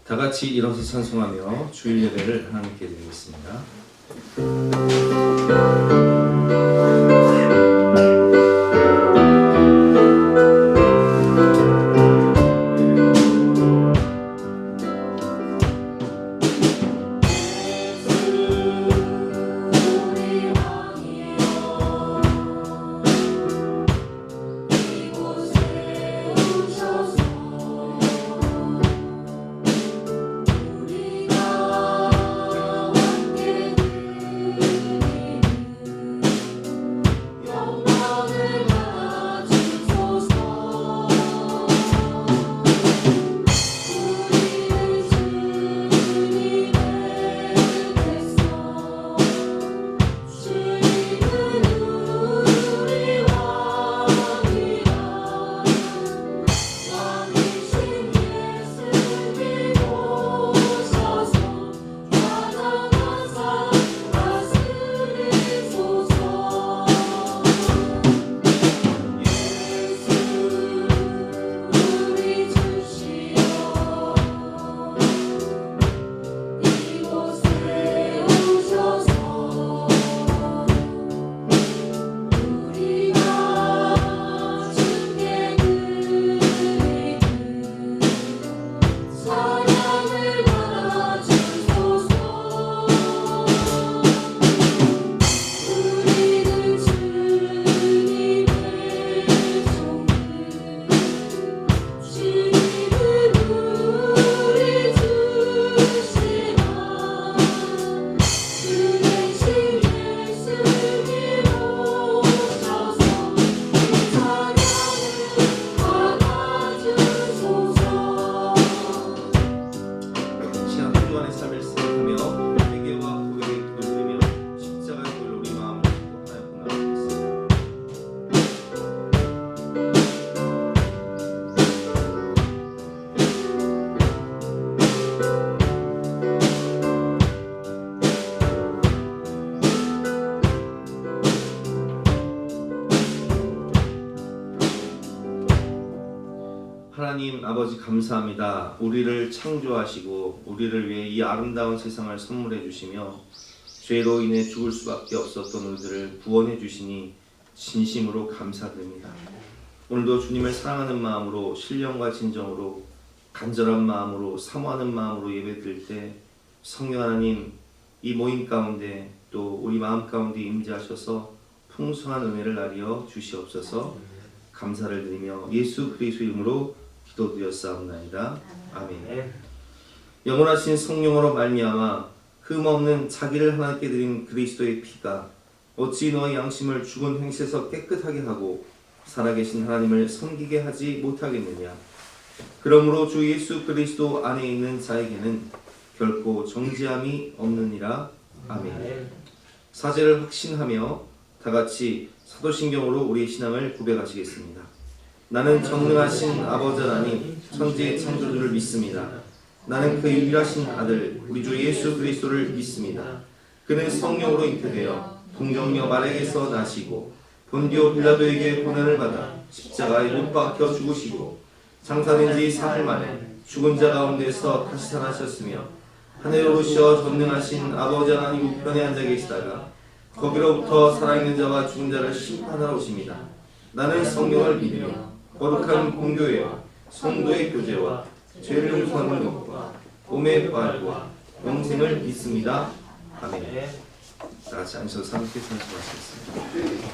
다 같이 일어서 찬송하며 주일 예배를 하나님께 드리겠습니다. 하나님 아버지 감사합니다. 우리를 창조하시고 우리를 위해 이 아름다운 세상을 선물해 주시며 죄로 인해 죽을 수밖에 없었던 우리들을 구원해 주시니 진심으로 감사드립니다. 오늘도 주님을 사랑하는 마음으로 신령과 진정으로 간절한 마음으로 사모하는 마음으로 예배드릴 때 성령 하나님 이 모임 가운데 또 우리 마음 가운데 임재하셔서 풍성한 은혜를 나리어 주시옵소서. 감사를 드리며 예수 그리스도 이름으로 기도드렸사옵나이다. 아멘. 영원하신 성령으로 말미암아 흠없는 자기를 하나님께 드린 그리스도의 피가 어찌 너의 양심을 죽은 행실에서 깨끗하게 하고 살아계신 하나님을 섬기게 하지 못하겠느냐. 그러므로 주 예수 그리스도 안에 있는 자에게는 결코 정죄함이 없느니라. 아멘. 사죄를 확신하며 다같이 사도신경으로 우리의 신앙을 고백하시겠습니다. 나는 전능하신 아버지 하나님 천지의 창조주를 믿습니다. 나는 그 유일하신 아들 우리 주 예수 그리스도를 믿습니다. 그는 성령으로 잉태되어 동정녀 마리아에게서 나시고 본디오 빌라도에게 고난을 받아 십자가에 못 박혀 죽으시고 장사된 지 사흘 만에 죽은 자 가운데서 다시 살아나셨으며 하늘에 오르셔 전능하신 아버지 하나님 우편에 앉아 계시다가 거기로부터 살아있는 자와 죽은 자를 심판하러 오십니다. 나는 성령을 믿으며 거룩한 공교회와 성도의 교제와 죄를 용서하는 것과 몸의 부활과 영생을 믿습니다. 아멘. 다 같이 앉으셔서 함께 찬송하시겠습니다.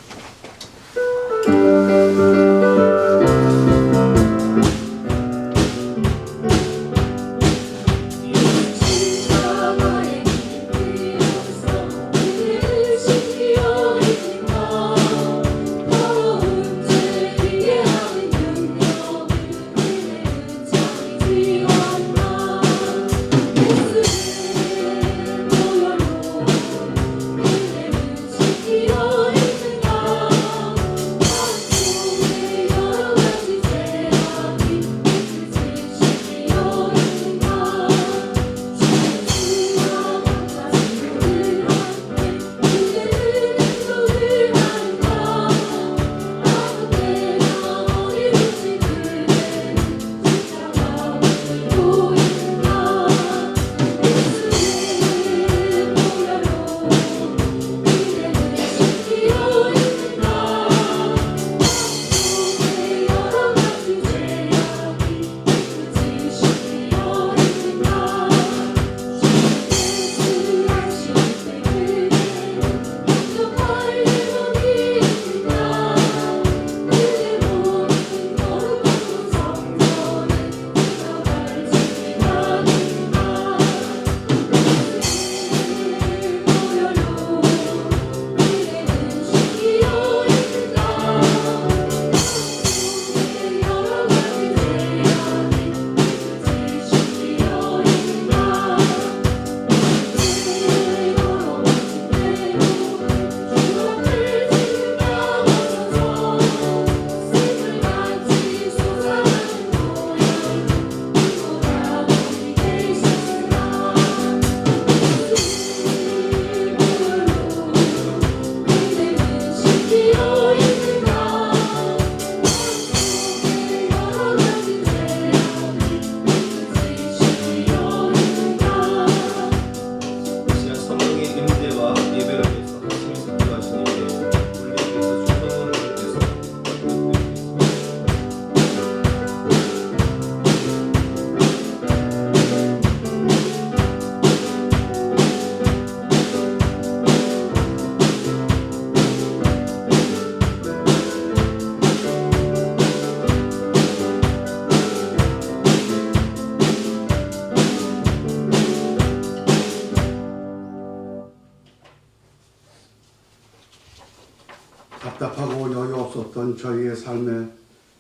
어떤 저희의 삶에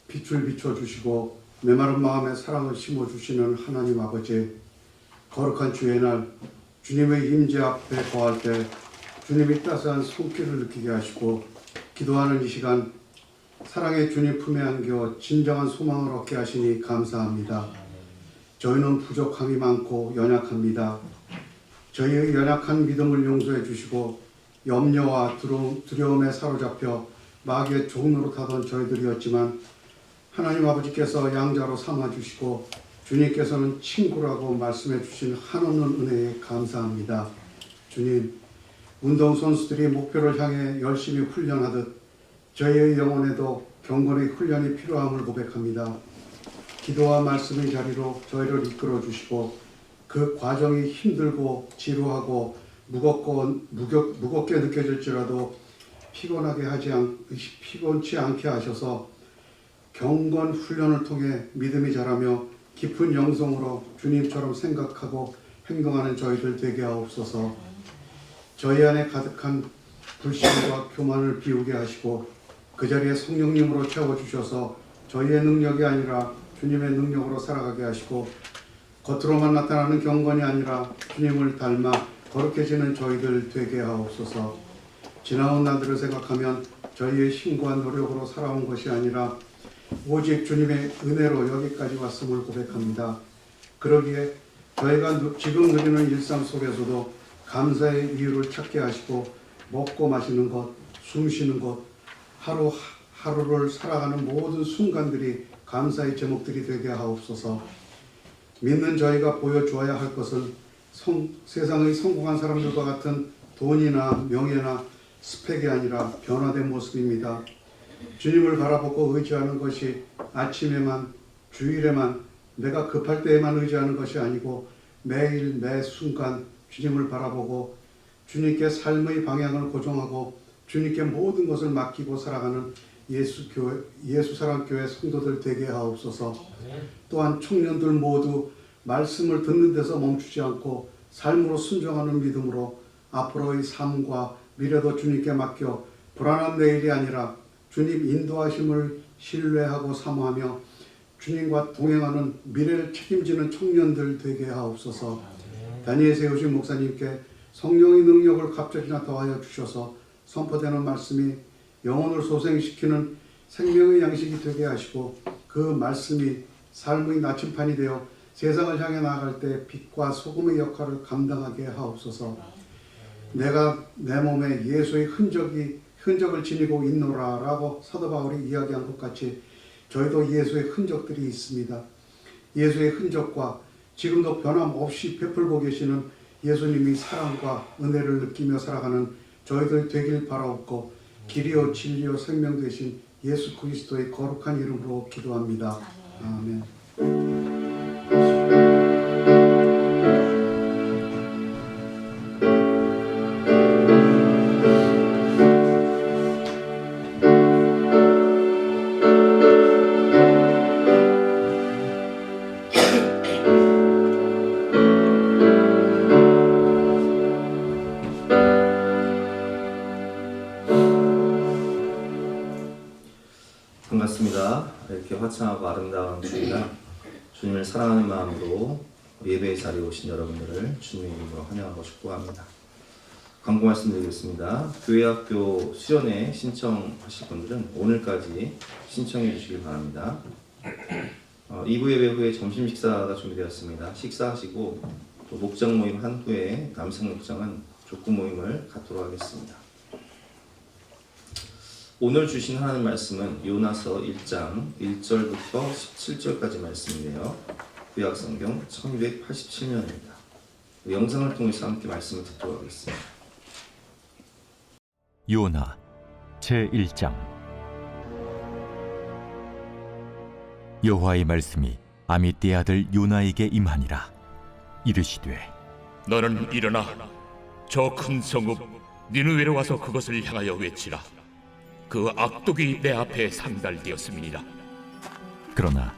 빛을 비춰주시고 메마른 마음에 사랑을 심어주시는 하나님 아버지, 거룩한 주의 날 주님의 임재 앞에 거할 때 주님이 따스한 손길을 느끼게 하시고 기도하는 이 시간 사랑의 주님 품에 안겨 진정한 소망을 얻게 하시니 감사합니다. 저희는 부족함이 많고 연약합니다. 저희의 연약한 믿음을 용서해 주시고 염려와 두려움에 사로잡혀 마귀의 종로로 타던 저희들이었지만 하나님 아버지께서 양자로 삼아주시고 주님께서는 친구라고 말씀해 주신 한없는 은혜에 감사합니다. 주님, 운동선수들이 목표를 향해 열심히 훈련하듯 저희의 영혼에도 경건의 훈련이 필요함을 고백합니다. 기도와 말씀의 자리로 저희를 이끌어 주시고 그 과정이 힘들고 지루하고 무겁게 느껴질지라도 피곤치 않게 하셔서 경건 훈련을 통해 믿음이 자라며 깊은 영성으로 주님처럼 생각하고 행동하는 저희들 되게 하옵소서. 저희 안에 가득한 불신과 교만을 비우게 하시고 그 자리에 성령님으로 채워주셔서 저희의 능력이 아니라 주님의 능력으로 살아가게 하시고 겉으로만 나타나는 경건이 아니라 주님을 닮아 거룩해지는 저희들 되게 하옵소서. 지나온 날들을 생각하면 저희의 힘과 노력으로 살아온 것이 아니라 오직 주님의 은혜로 여기까지 왔음을 고백합니다. 그러기에 저희가 지금 누리는 일상 속에서도 감사의 이유를 찾게 하시고 먹고 마시는 것, 숨 쉬는 것, 하루하루를 살아가는 모든 순간들이 감사의 제목들이 되게 하옵소서. 믿는 저희가 보여주어야 할 것은 세상의 성공한 사람들과 같은 돈이나 명예나 스펙이 아니라 변화된 모습입니다. 주님을 바라보고 의지하는 것이 아침에만, 주일에만, 내가 급할 때에만 의지하는 것이 아니고 매일 매 순간 주님을 바라보고 주님께 삶의 방향을 고정하고 주님께 모든 것을 맡기고 살아가는 예수사랑교회 성도들 되게 하옵소서. 또한 청년들 모두 말씀을 듣는 데서 멈추지 않고 삶으로 순종하는 믿음으로 앞으로의 삶과 미래도 주님께 맡겨 불안한 내일이 아니라 주님 인도하심을 신뢰하고 사모하며 주님과 동행하는 미래를 책임지는 청년들 되게 하옵소서. 다니엘 세우신 목사님께 성령의 능력을 갑자기나 더하여 주셔서 선포되는 말씀이 영혼을 소생시키는 생명의 양식이 되게 하시고 그 말씀이 삶의 나침판이 되어 세상을 향해 나아갈 때 빛과 소금의 역할을 감당하게 하옵소서. 내가 내 몸에 예수의 흔적을 지니고 있노라 라고 사도 바울이 이야기한 것 같이 저희도 예수의 흔적들이 있습니다. 예수의 흔적과 지금도 변함없이 베풀고 계시는 예수님의 사랑과 은혜를 느끼며 살아가는 저희들 되길 바라옵고 길이요 진리요 생명 되신 예수 그리스도의 거룩한 이름으로 기도합니다. 아멘. 반갑습니다. 이렇게 화창하고 아름다운 주일날 주님을 사랑하는 마음으로 예배의 자리에 오신 여러분들을 주님의 이름으로 환영하고 축복합니다. 광고 말씀드리겠습니다. 교회학교 수련회 신청하실 분들은 오늘까지 신청해 주시길 바랍니다. 2부 예배 후에 점심 식사가 준비되었습니다. 식사하시고 또 목장 모임 한 후에 남성 목장은 족구 모임을 갖도록 하겠습니다. 오늘 주신 하나님 말씀은 요나서 1장 1절부터 17절까지 말씀인데요. 구약성경 1287년입니다. 영상을 통해서 함께 말씀을 듣도록 하겠습니다. 요나 제1장. 여호와의 말씀이 아미떼의 아들 요나에게 임하니라. 이르시되 너는 일어나 저 큰 성읍 니느웨로 와서 그것을 향하여 외치라. 그 악독이 내 앞에 상달되었음이니라. 그러나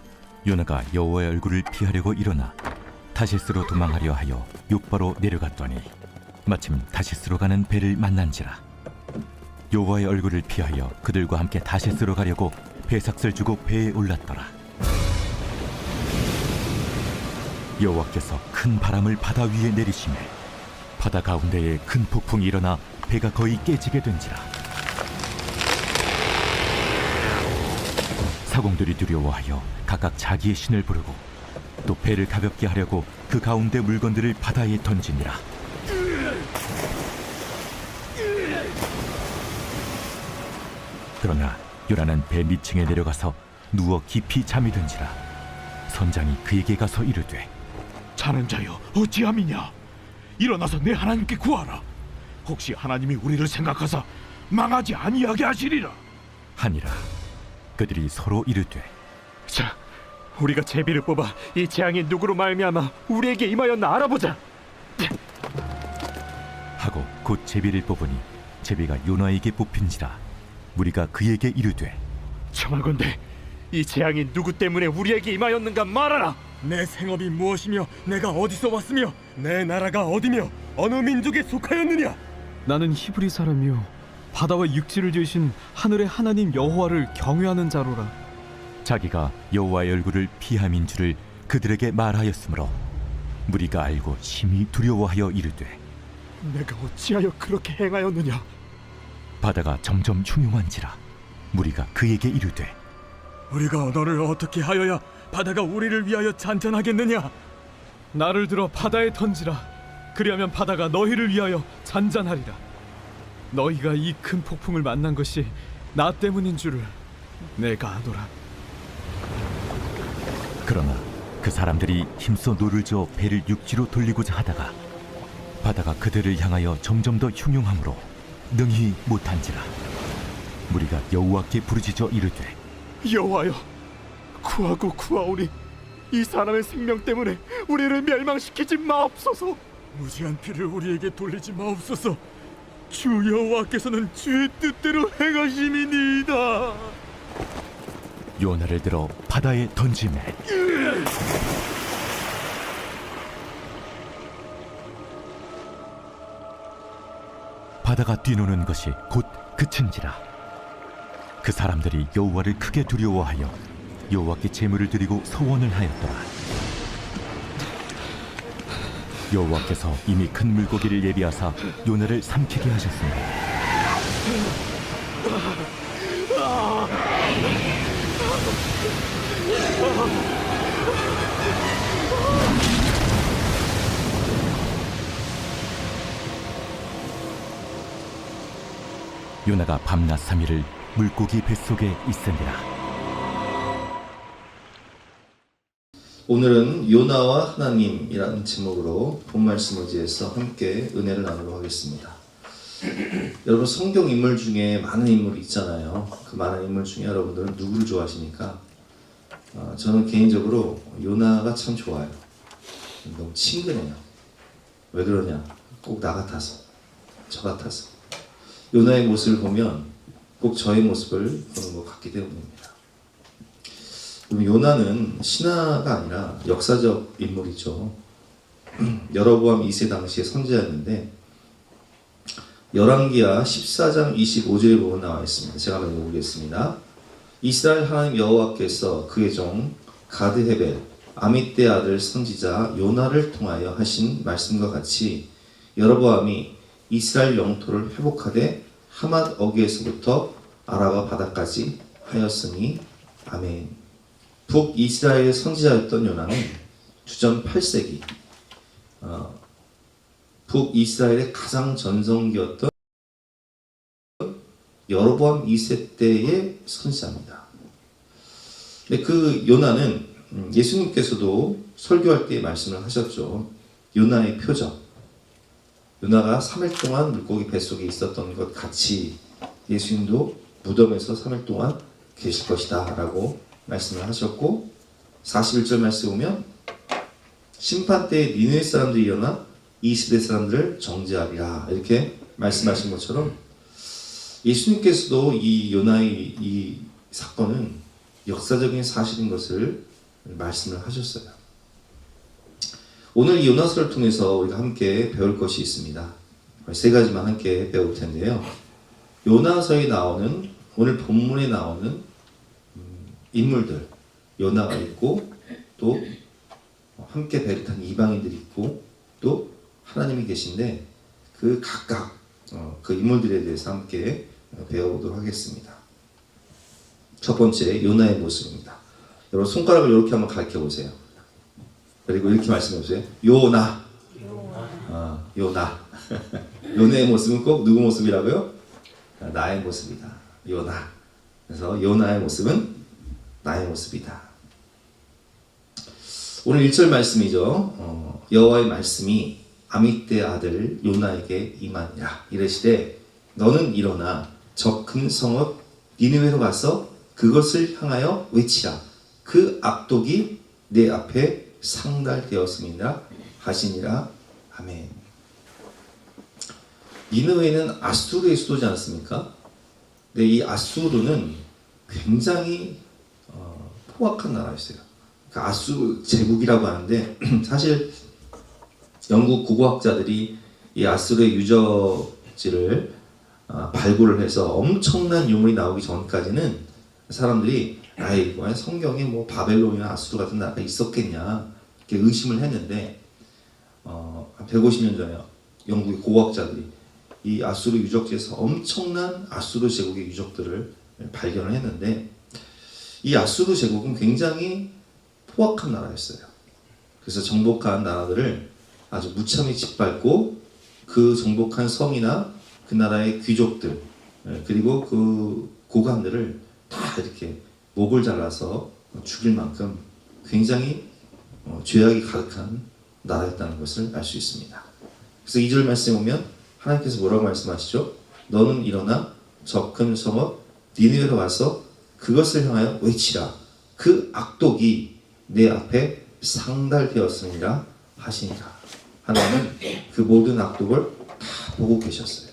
요나가 여호와의 얼굴을 피하려고 일어나 다시스로 도망하려 하여 욥바로 내려갔더니 마침 다시스로 가는 배를 만난지라. 여호와의 얼굴을 피하여 그들과 함께 다시스로 가려고 배삭을 주고 배에 올랐더라. 여호와께서 큰 바람을 바다 위에 내리시매 바다 가운데에 큰 폭풍이 일어나 배가 거의 깨지게 된지라. 사공들이 두려워하여 각각 자기의 신을 부르고 또 배를 가볍게 하려고 그 가운데 물건들을 바다에 던지니라. 그러나 요나는 배 밑층에 내려가서 누워 깊이 잠이 든지라. 선장이 그에게 가서 이르되, 자는 자여 어찌함이냐? 일어나서 내 하나님께 구하라. 혹시 하나님이 우리를 생각하사 망하지 아니하게 하시리라. 하니라. 그들이 서로 이르되, 자, 우리가 제비를 뽑아 이 재앙이 누구로 말미암아 우리에게 임하였나 알아보자. 하고 곧 제비를 뽑으니 제비가 요나에게 뽑힌지라. 무리가 그에게 이르되, 청하건대 이 재앙이 누구 때문에 우리에게 임하였는가 말하라. 내 생업이 무엇이며 내가 어디서 왔으며 내 나라가 어디며 어느 민족에 속하였느냐? 나는 히브리 사람이요 바다와 육지를 지으신 하늘의 하나님 여호와를 경외하는 자로라. 자기가 여호와의 얼굴을 피함인 줄을 그들에게 말하였으므로 무리가 알고 심히 두려워하여 이르되, 내가 어찌하여 그렇게 행하였느냐? 바다가 점점 흉흉한지라. 무리가 그에게 이르되, 우리가 너를 어떻게 하여야 바다가 우리를 위하여 잔잔하겠느냐? 나를 들어 바다에 던지라. 그리하면 바다가 너희를 위하여 잔잔하리라. 너희가 이 큰 폭풍을 만난 것이 나 때문인 줄을 내가 아노라. 그러나 그 사람들이 힘써 노를 저어 배를 육지로 돌리고자 하다가 바다가 그들을 향하여 점점 더 흉흉함으로 능히 못한지라. 무리가 여호와께 부르짖어 이르되, 여호와여, 구하고 구하오니 이 사람의 생명 때문에 우리를 멸망시키지 마옵소서. 무지한 피를 우리에게 돌리지 마옵소서. 주 여호와께서는 주의 뜻대로 행하심이니이다. 요나를 들어 바다에 던지매 바다가 뛰노는 것이 곧 그친지라. 그 사람들이 여호와를 크게 두려워하여 여호와께 제물을 드리고 서원을 하였더라. 여호와께서 이미 큰 물고기를 예비하사 요나를 삼키게 하셨습니다. 요나가 밤낮 3일을 물고기 뱃속에 있으니라. 오늘은 요나와 하나님이라는 제목으로 본 말씀을 의지해서 함께 은혜를 나누도록 하겠습니다. 여러분, 성경 인물 중에 많은 인물이 있잖아요. 그 많은 인물 중에 여러분들은 누구를 좋아하십니까? 저는 개인적으로 요나가 참 좋아요. 너무 친근해요. 왜 그러냐? 꼭 나 같아서, 저 같아서. 요나의 모습을 보면 꼭 저의 모습을 보는 것 같기 때문입니다. 요나는 신화가 아니라 역사적 인물이죠. 여로보암 2세 당시의 선지자였는데 열왕기하 14장 25절에 보면 나와 있습니다. 제가 한번 읽어보겠습니다. 이스라엘 하나님 여호와께서 그의 종 가드헤벨 아mit대 아들 선지자 요나를 통하여 하신 말씀과 같이 여로보암이 이스라엘 영토를 회복하되 하맛 어귀에서부터 아라바 바다까지 하였으니 아멘. 북이스라엘 선지자였던 요나는 주전 8세기 북이스라엘의 가장 전성기였던 여로보암 2세 때의 선지자입니다. 근데 그 요나는 예수님께서도 설교할 때 말씀을 하셨죠. 요나의 표적. 요나가 3일 동안 물고기 뱃속에 있었던 것 같이 예수님도 무덤에서 3일 동안 계실 것이다 라고 말씀을 하셨고 41절 말씀에 보면 심판 때에 니느웨 사람들이 일어나 이 시대 사람들을 정죄하리라 이렇게 말씀하신 것처럼 예수님께서도 이 요나의 이 사건은 역사적인 사실인 것을 말씀을 하셨어요. 오늘 이 요나서를 통해서 우리가 함께 배울 것이 있습니다. 세 가지만 함께 배울 텐데요. 요나서에 나오는 오늘 본문에 나오는 인물들 요나가 있고 또 함께 배를 탄 이방인들이 있고 또 하나님이 계신데 그 각각 그 인물들에 대해서 함께 배워보도록 하겠습니다. 첫 번째 요나의 모습입니다. 여러분 손가락을 이렇게 한번 가르쳐 보세요. 그리고 이렇게 말씀해 보세요. 요나. 요나. 요나의 모습은 꼭 누구 모습이라고요? 나의 모습이다. 요나. 그래서 요나의 모습은 나의 모습이다. 오늘 1절 말씀이죠. 여호와의 말씀이 아미떼의 아들 요나에게 임하니라. 이르시되 너는 일어나 저 큰 성읍 니느웨로 가서 그것을 향하여 외치라. 그 악독이 내 앞에 상달되었음이라 하시니라. 아멘. 니느웨는 아수르의 수도지 않습니까? 근데 이 아수르는 굉장히 포악한 나라였어요. 그러니까 아수르 제국이라고 하는데 사실 영국 국어학자들이 이 아수르의 유적지를 발굴을 해서 엄청난 유물이 나오기 전까지는 사람들이 아이고 성경에 뭐 바벨론이나 아수르 같은 나라가 있었겠냐 이렇게 의심을 했는데 한 150년 전에 영국의 고고학자들이 이 아수르 유적지에서 엄청난 아수르 제국의 유적들을 발견을 했는데 이 아수르 제국은 굉장히 포악한 나라였어요. 그래서 정복한 나라들을 아주 무참히 짓밟고 그 정복한 성이나 그 나라의 귀족들 그리고 그 고관들을 다 이렇게 목을 잘라서 죽일 만큼 굉장히 죄악이 가득한 나라였다는 것을 알 수 있습니다. 그래서 2절 말씀에 보면 하나님께서 뭐라고 말씀하시죠? 너는 일어나 저 큰 성읍 니느웨로 가서 그것을 향하여 외치라. 그 악독이 내 앞에 상달되었으니라 하시니라. 하나님은 그 모든 악독을 다 보고 계셨어요.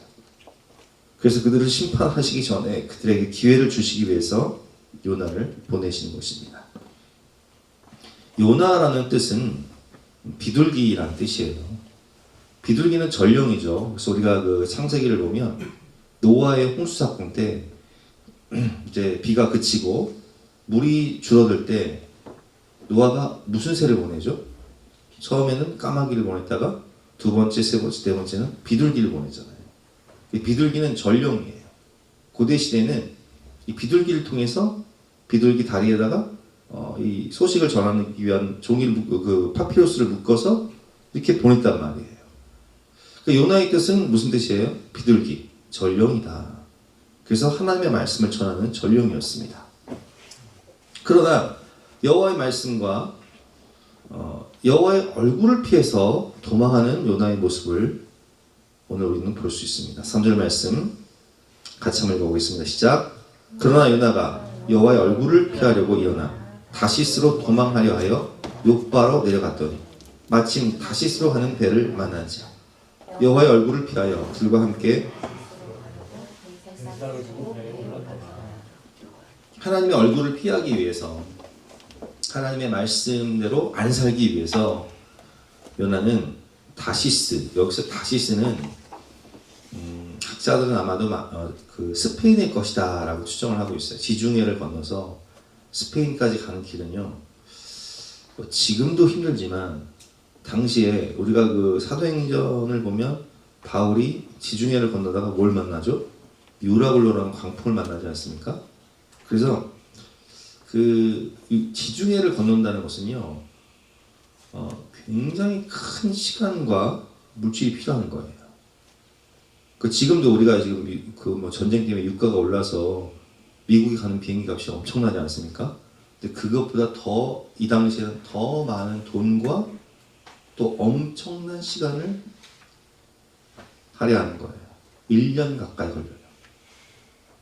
그래서 그들을 심판하시기 전에 그들에게 기회를 주시기 위해서 요나를 보내시는 것입니다. 요나라는 뜻은 비둘기라는 뜻이에요. 비둘기는 전령이죠. 그래서 우리가 그 창세기를 보면 노아의 홍수 사건 때 이제 비가 그치고 물이 줄어들 때 노아가 무슨 새를 보내죠? 처음에는 까마귀를 보냈다가 두 번째, 세 번째, 네 번째는 비둘기를 보냈잖아요. 이 비둘기는 전령이에요. 고대 시대는 이 비둘기를 통해서 비둘기 다리에다가 이 소식을 전하기 위한 종이를 그 파피루스를 묶어서 이렇게 보냈단 말이에요. 그 요나의 뜻은 무슨 뜻이에요? 비둘기, 전령이다. 그래서 하나님의 말씀을 전하는 전령이었습니다. 그러나 여호와의 말씀과 여호와의 얼굴을 피해서 도망하는 요나의 모습을 오늘 우리는 볼 수 있습니다. 3절 말씀 같이 한번 읽어보겠습니다. 시작. 그러나 요나가 여호와의 얼굴을 피하려고 일어나 다시스로 도망하려 하여 욥바로 내려갔더니 마침 다시스로 가는 배를 만나지. 여호와의 얼굴을 피하여 들과 함께 하나님의 얼굴을 피하기 위해서 하나님의 말씀대로 안 살기 위해서 요나는 다시스, 여기서 다시스는 학자들은 아마도 그 스페인의 것이다 라고 추정을 하고 있어요. 지중해를 건너서 스페인까지 가는 길은요 지금도 힘들지만 당시에 우리가 그 사도행전을 보면 바울이 지중해를 건너다가 뭘 만나죠? 유라굴로라는 광풍을 만나지 않습니까? 그래서 그 지중해를 건넌다는 것은요 굉장히 큰 시간과 물질이 필요한 거예요. 그 지금도 우리가 지금 그 뭐 전쟁 때문에 유가가 올라서 미국에 가는 비행기 값이 엄청나지 않습니까? 근데 그것보다 더 이 당시에는 더 많은 돈과 또 엄청난 시간을 할애하는 거예요. 1년 가까이 걸려요.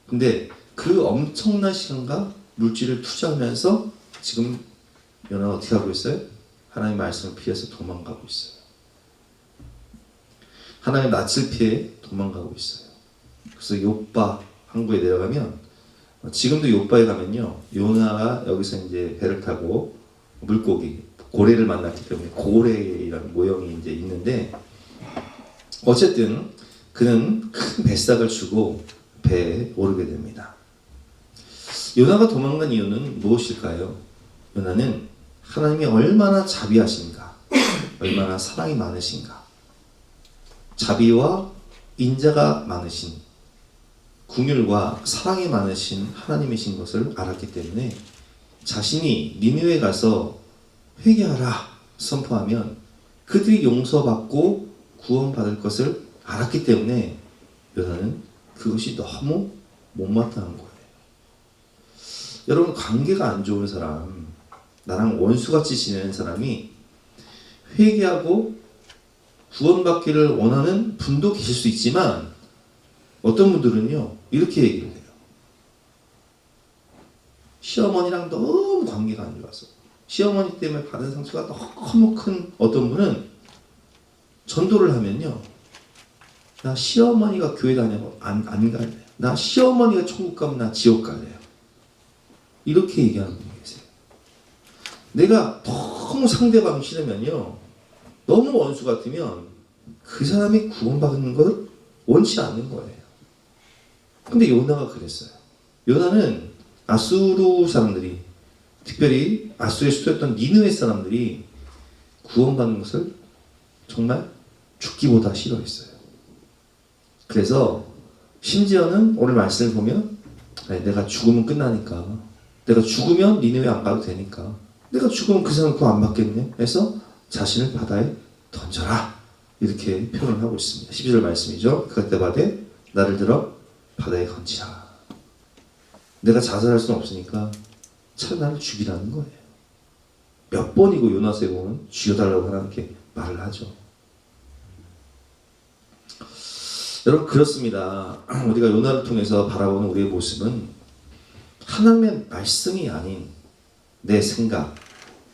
근데 그 엄청난 시간과 물질을 투자하면서 지금 요나가 어떻게 하고 있어요? 하나님의 말씀을 피해서 도망가고 있어요. 하나님의 낯을 피해 도망가고 있어요. 그래서 욥바 항구에 내려가면 지금도 욥바에 가면요 요나가 여기서 이제 배를 타고 물고기 고래를 만났기 때문에 고래라는 모형이 이제 있는데 어쨌든 그는 큰 뱃삭을 주고 배에 오르게 됩니다. 요나가 도망간 이유는 무엇일까요? 요나는 하나님이 얼마나 자비하신가, 얼마나 사랑이 많으신가, 자비와 인자가 많으신, 긍휼과 사랑이 많으신 하나님이신 것을 알았기 때문에 자신이 니느웨에 가서 회개하라 선포하면 그들이 용서받고 구원받을 것을 알았기 때문에 요나는 그것이 너무 못마땅한 거예요. 여러분, 관계가 안 좋은 사람, 나랑 원수같이 지내는 사람이 회개하고 구원받기를 원하는 분도 계실 수 있지만 어떤 분들은요 이렇게 얘기를 해요. 시어머니랑 너무 관계가 안 좋아서, 시어머니 때문에 받은 상처가 너무 큰 어떤 분은 전도를 하면요, 나 시어머니가 교회 다녀도 안 갈래요. 나 시어머니가 천국 가면 나 지옥 갈래요. 이렇게 얘기하는 분이 계세요. 내가 너무 상대방이 싫으면요, 너무 원수 같으면 그 사람이 구원받는 것을 원치 않는 거예요. 근데 요나가 그랬어요. 요나는 아수르 사람들이, 특별히 아수르의 수도였던 니느웨 사람들이 구원받는 것을 정말 죽기보다 싫어했어요. 그래서 심지어는 오늘 말씀을 보면 내가 죽으면 끝나니까, 내가 죽으면 니느웨 안 가도 되니까, 내가 죽으면 그 사람 구원 안 받겠네 해서 자신을 바다에 던져라, 이렇게 표현을 하고 있습니다. 12절 말씀이죠. 그때 바다에 나를 들어 바다에 던지라. 내가 자살할 수는 없으니까 차라리 나를 죽이라는 거예요. 몇 번이고 요나서에 보면 죽여달라고 하나님께 말을 하죠. 여러분, 그렇습니다. 우리가 요나를 통해서 바라보는 우리의 모습은 하나님의 말씀이 아닌 내 생각,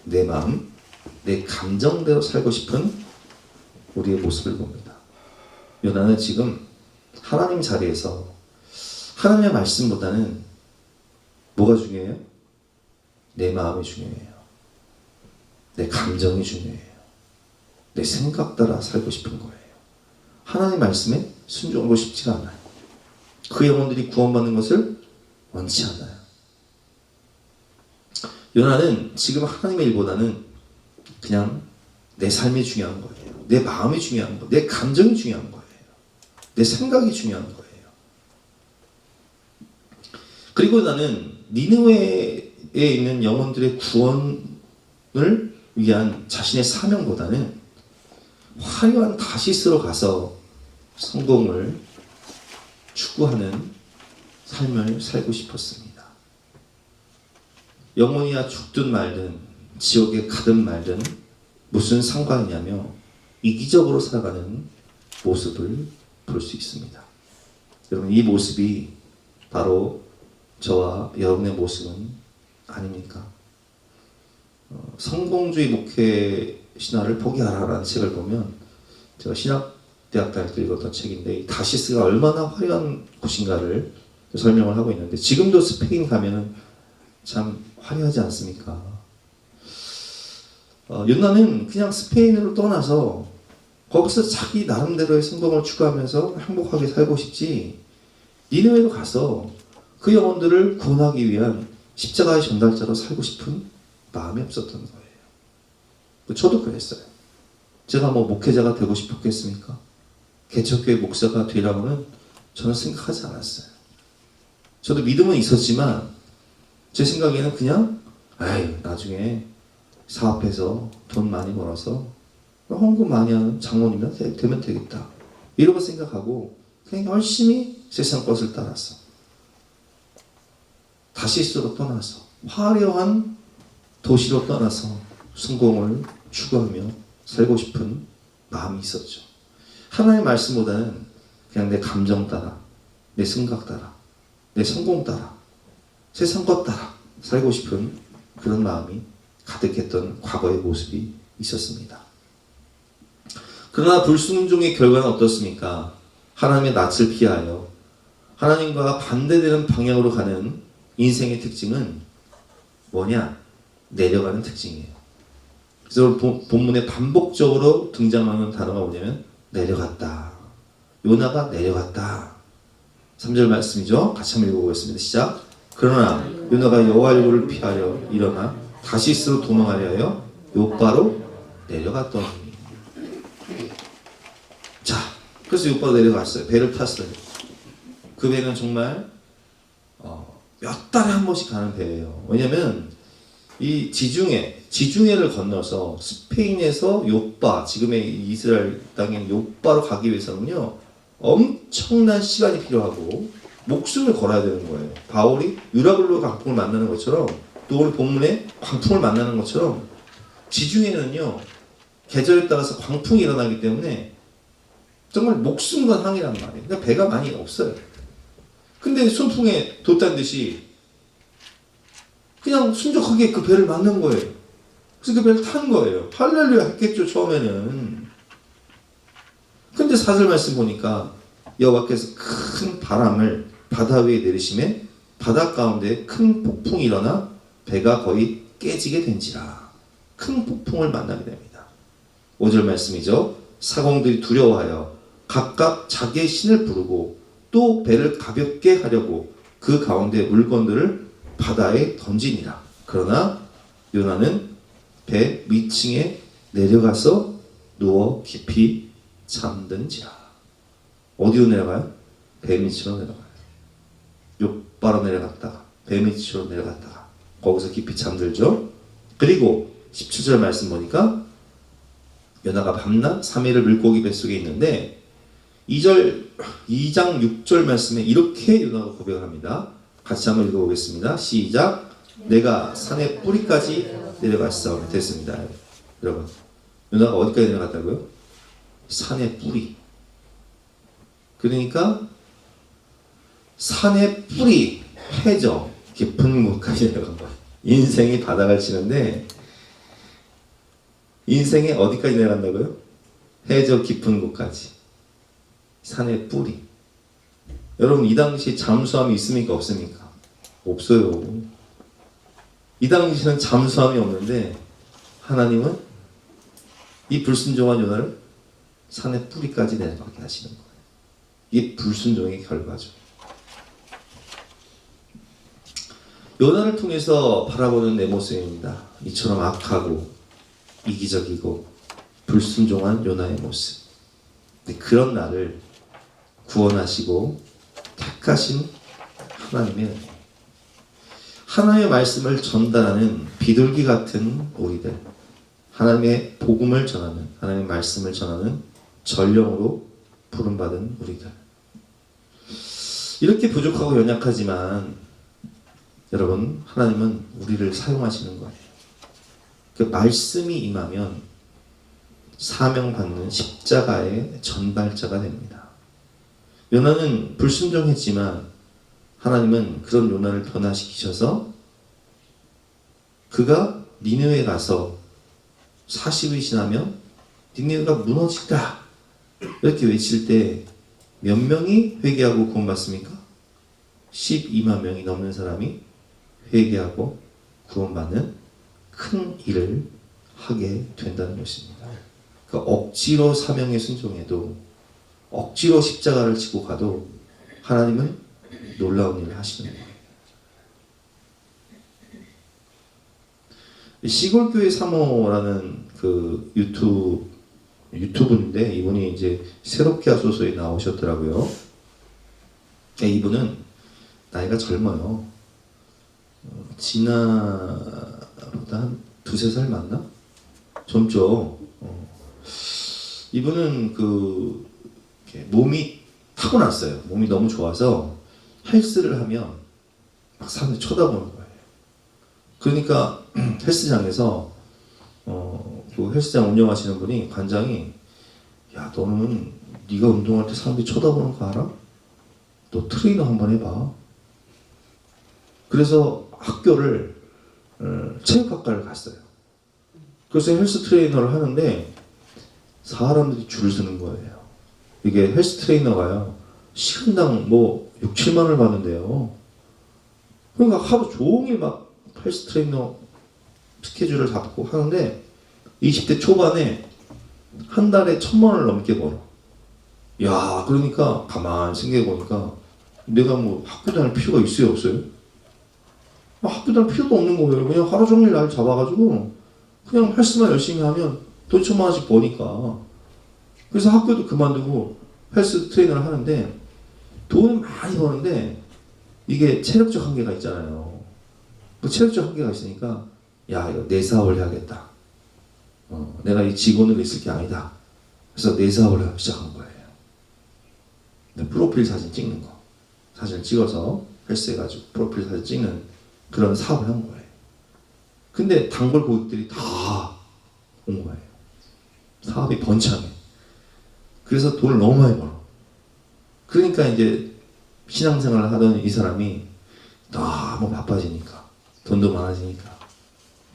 내 마음, 내 감정대로 살고 싶은 우리의 모습을 봅니다. 요나는 지금 하나님 자리에서 하나님의 말씀보다는 뭐가 중요해요? 내 마음이 중요해요. 내 감정이 중요해요. 내 생각 따라 살고 싶은 거예요. 하나님 말씀에 순종하고 싶지가 않아요. 그 영혼들이 구원받는 것을 원치 않아요. 요나는 지금 하나님의 일보다는 그냥 내 삶이 중요한 거예요. 내 마음이 중요한 거예요. 내 감정이 중요한 거예요. 내 생각이 중요한 거예요. 그리고 나는 니느웨에 있는 영혼들의 구원을 위한 자신의 사명보다는 화려한 다시스로 가서 성공을 추구하는 삶을 살고 싶었습니다. 영혼이야 죽든 말든 지옥에 가든 말든 무슨 상관이냐며 이기적으로 살아가는 모습을 볼 수 있습니다. 여러분, 이 모습이 바로 저와 여러분의 모습은 아닙니까? 성공주의 목회 신화를 포기하라라는 책을 보면, 제가 신학대학 다닐 때 읽었던 책인데 다시스가 얼마나 화려한 곳인가를 설명을 하고 있는데, 지금도 스페인 가면은 참 화려하지 않습니까? 요나는 그냥 스페인으로 떠나서 거기서 자기 나름대로의 성공을 추구하면서 행복하게 살고 싶지, 니느웨로 가서 그 영혼들을 구원하기 위한 십자가의 전달자로 살고 싶은 마음이 없었던 거예요. 저도 그랬어요. 제가 뭐 목회자가 되고 싶었겠습니까? 개척교회 목사가 되라고는 저는 생각하지 않았어요. 저도 믿음은 있었지만 제 생각에는 그냥 나중에 사업해서 돈 많이 벌어서 헌금 많이 하는 장로님이 되면 되겠다, 이러고 생각하고 그냥 열심히 세상 것을 따랐어. 다시스로 떠나서 화려한 도시로 떠나서 성공을 추구하며 살고 싶은 마음이 있었죠. 하나님의 말씀보다는 그냥 내 감정 따라, 내 생각 따라, 내 성공 따라, 세상 것 따라 살고 싶은 그런 마음이 가득했던 과거의 모습이 있었습니다. 그러나 불순종의 결과는 어떻습니까? 하나님의 낯을 피하여 하나님과 반대되는 방향으로 가는 인생의 특징은 뭐냐? 내려가는 특징이에요. 그래서 본문에 반복적으로 등장하는 단어가 뭐냐면 내려갔다. 요나가 내려갔다. 3절 말씀이죠. 같이 한번 읽어보겠습니다. 시작. 그러나 요나가 여호와 얼굴을 피하려 일어나 다시스로 도망하려 하여 요바로 내려갔더니. 자, 그래서 요바로 내려갔어요. 배를 탔어요. 그 배는 정말 몇 달에 한 번씩 가는 배예요. 왜냐면 이 지중해를 건너서 스페인에서 요빠, 지금의 이스라엘 땅인 요빠로 가기 위해서는요 엄청난 시간이 필요하고 목숨을 걸어야 되는 거예요. 바울이 유라굴로 광풍을 만나는 것처럼, 또 오늘 본문에 광풍을 만나는 것처럼 지중해는요 계절에 따라서 광풍이 일어나기 때문에 정말 목숨 건 항이란 말이에요. 그러니까 배가 많이 없어요. 근데 순풍에 돛단 듯이 그냥 순적하게 그 배를 만난 거예요. 그래서 그 배를 탄 거예요. 할렐루야 했겠죠, 처음에는. 근데 4절 말씀 보니까 여호와께서 큰 바람을 바다 위에 내리심에 바다 가운데 큰 폭풍이 일어나 배가 거의 깨지게 된지라. 큰 폭풍을 만나게 됩니다. 5절 말씀이죠. 사공들이 두려워하여 각각 자기의 신을 부르고 또 배를 가볍게 하려고 그 가운데 물건들을 바다에 던지니라. 그러나 요나는 배 밑층에 내려가서 누워 깊이 잠든지라. 어디로 내려가요? 배 밑으로 내려가요. 요바로 내려갔다가 배 밑으로 내려갔다가 거기서 깊이 잠들죠. 그리고 17절 말씀 보니까 요나가 밤낮 3일을 물고기 뱃속에 있는데 2장 6절 말씀에 이렇게 요나가 고백을 합니다. 같이 한번 읽어보겠습니다. 시작. 내가 산의 뿌리까지 내려갔어. 됐습니다. 여러분, 요나가 어디까지 내려갔다고요? 산의 뿌리. 그러니까 산의 뿌리, 해저 깊은 곳까지 내려간 거예요. 인생이 바닥을 치는데 인생에 어디까지 내려간다고요? 해저 깊은 곳까지. 산의 뿌리. 여러분, 이 당시 잠수함이 있습니까? 없습니까? 없어요. 이 당시는 잠수함이 없는데 하나님은 이 불순종한 요나를 산의 뿌리까지 내려가게 하시는 거예요. 이게 불순종의 결과죠. 요나를 통해서 바라보는 내 모습입니다. 이처럼 악하고 이기적이고 불순종한 요나의 모습. 근데 그런 나를 구원하시고 택하신 하나님의 은혜. 하나님의 말씀을 전달하는 비둘기 같은 우리들, 하나님의 복음을 전하는, 하나님의 말씀을 전하는 전령으로 부름받은 우리들. 이렇게 부족하고 연약하지만 여러분, 하나님은 우리를 사용하시는 거예요. 그 말씀이 임하면 사명받는 십자가의 전발자가 됩니다. 요나는 불순종했지만 하나님은 그런 요나를 변화시키셔서 그가 니느웨에 가서 40일 지나면 니느웨가 무너진다 이렇게 외칠 때 몇 명이 회개하고 구원받습니까? 12만 명이 넘는 사람이 회개하고 구원받는 큰 일을 하게 된다는 것입니다. 그러니까 억지로 사명에 순종해도, 억지로 십자가를 지고 가도 하나님은 놀라운 일을 하시는 거예요. 시골교회 사모라는 그 유튜브인데 이분이 이제 새롭게 하소서에 나오셨더라고요. 이분은 나이가 젊어요. 진아보다 한 2-3살 많나? 젊죠. 이분은 그 몸이 타고났어요. 몸이 너무 좋아서 헬스를 하면 막 사람들이 쳐다보는 거예요. 그러니까 헬스장에서 그 헬스장 운영하시는 분이, 관장이, 야, 너는 네가 운동할 때 사람들이 쳐다보는 거 알아? 너 트레이너 한번 해봐. 그래서 학교를 체육학과를 갔어요. 그래서 헬스 트레이너를 하는데 사람들이 줄을 서는 거예요. 이게 헬스 트레이너가요, 시간당 뭐 6-7만 원을 받는데요. 그러니까 하루 종일 막 헬스 트레이너 스케줄을 잡고 하는데 20대 초반에 한 달에 1,000만 원을 넘게 벌어. 야, 그러니까 가만히 생각해보니까 내가 뭐 학교 다닐 필요가 있어요, 없어요? 학교 다닐 필요도 없는 거예요. 그냥 하루 종일 날 잡아가지고 그냥 헬스만 열심히 하면 돈 1,000만 원씩 버니까. 그래서 학교도 그만두고 헬스 트레이너를 하는데 돈은 많이 버는데 이게 체력적 한계가 있잖아요. 그 체력적 한계가 있으니까 야, 이거 내 사업을 해야겠다. 내가 이 직원으로 있을 게 아니다. 그래서 내 사업을 하기 시작한 거예요. 프로필 사진 찍는 거. 사진을 찍어서 헬스해가지고 프로필 사진 찍는 그런 사업을 한 거예요. 근데 단골 고객들이 다 온 거예요. 사업이 번창해. 그래서 돈을 너무 많이 벌어. 그러니까 이제 신앙생활을 하던 이 사람이 너무 바빠지니까, 돈도 많아지니까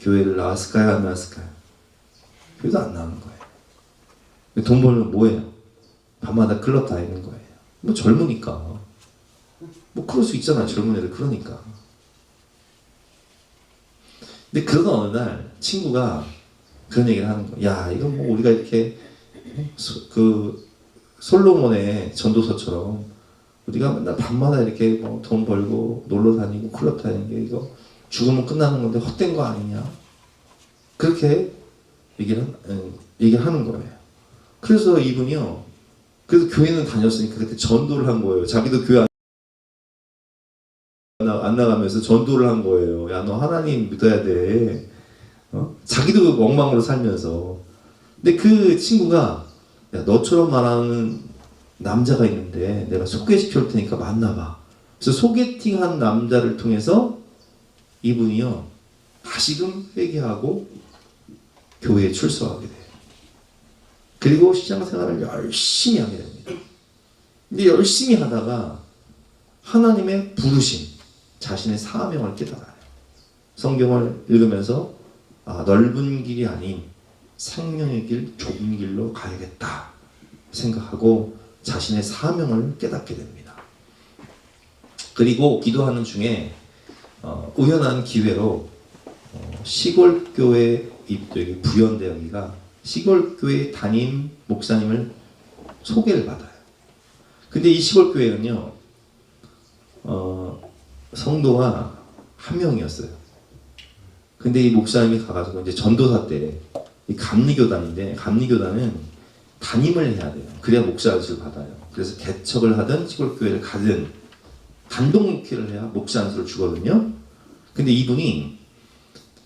교회를 나왔을까요, 안 나왔을까요? 교회도 안 나오는 거예요. 돈 벌면 뭐예요? 밤마다 클럽 다니는 거예요. 뭐 젊으니까. 뭐 그럴 수 있잖아, 젊은 애들. 그러니까. 근데 그러던 어느 날 친구가 그런 얘기를 하는 거야. 야, 이건 뭐 우리가 이렇게 그 솔로몬의 전도서처럼 우리가 맨날 밤마다 이렇게 뭐 돈 벌고 놀러 다니고 클럽 다니는 게 이거 죽으면 끝나는 건데 헛된 거 아니냐? 그렇게 얘기하는 거예요. 그래서 이분이요. 그래서 교회는 다녔으니까 그때 전도를 한 거예요. 자기도 교회 안 나가면서 전도를 한 거예요. 야, 너 하나님 믿어야 돼. 자기도 엉망으로 살면서. 근데 그 친구가 야, 너처럼 말하는 남자가 있는데 내가 소개시켜 줄 테니까 만나봐. 그래서 소개팅한 남자를 통해서 이분이요 다시금 회개하고 교회에 출석하게 돼요. 그리고 신앙생활을 열심히 하게 됩니다. 근데 열심히 하다가 하나님의 부르심, 자신의 사명을 깨달아요. 성경을 읽으면서 넓은 길이 아닌 생명의 길, 좁은 길로 가야겠다 생각하고 자신의 사명을 깨닫게 됩니다. 그리고 기도하는 중에 우연한 기회로 시골교회 여기 부연대여기가 시골교회 담임 목사님을 소개를 받아요. 근데 이 시골교회는요 성도가 한 명이었어요. 근데 이 목사님이 가가지고 이제 전도사 때 이 감리교단인데 감리교단은 담임을 해야 돼요. 그래야 목사 안수를 받아요. 그래서 개척을 하든 시골교회를 가든 단독 목회를 해야 목사 안수를 주거든요. 근데 이분이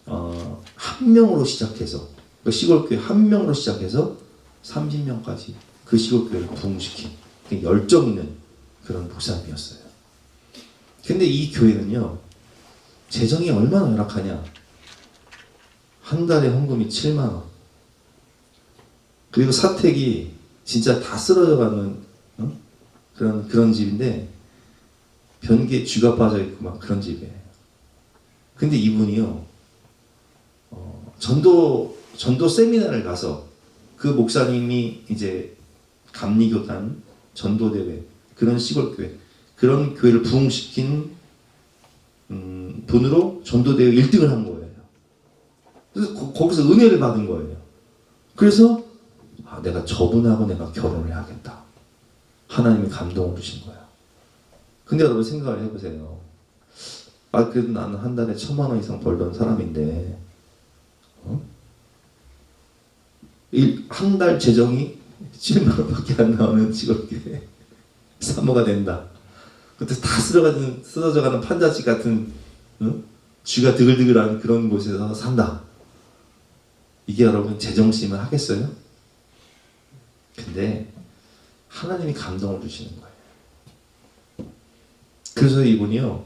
한 명으로 시작해서 그 시골교회 한 명으로 시작해서 30명까지 그 시골교회를 부흥시킨 열정 있는 그런 목사님이었어요. 근데 이 교회는요 재정이 얼마나 열악하냐. 한 달에 헌금이 7만 원. 그리고 사택이 진짜 다 쓰러져가는 그런 집인데 변기에 쥐가 빠져 있고 막 그런 집이에요. 근데 이분이요 전도 세미나를 가서 그 목사님이 이제 감리교단 전도대회 그런 시골교회 그런 교회를 부흥시킨 돈으로 전도대회 1등을 한 거예요. 그래서 거기서 은혜를 받은 거예요. 그래서 내가 저분하고 내가 결혼을 해야겠다. 하나님이 감동을 주신 거야. 근데 여러분 생각을 해보세요. 그래도 나는 한 달에 1,000만 원 이상 벌던 사람인데 한 달 재정이 7만 원밖에 안 나오는 직업교회 사모가 된다. 그때 다 쓰러져가는 판자집 같은 쥐가 드글드글한 그런 곳에서 산다. 이게 여러분 제정신이면 하겠어요? 근데 하나님이 감동을 주시는 거예요. 그래서 이분이요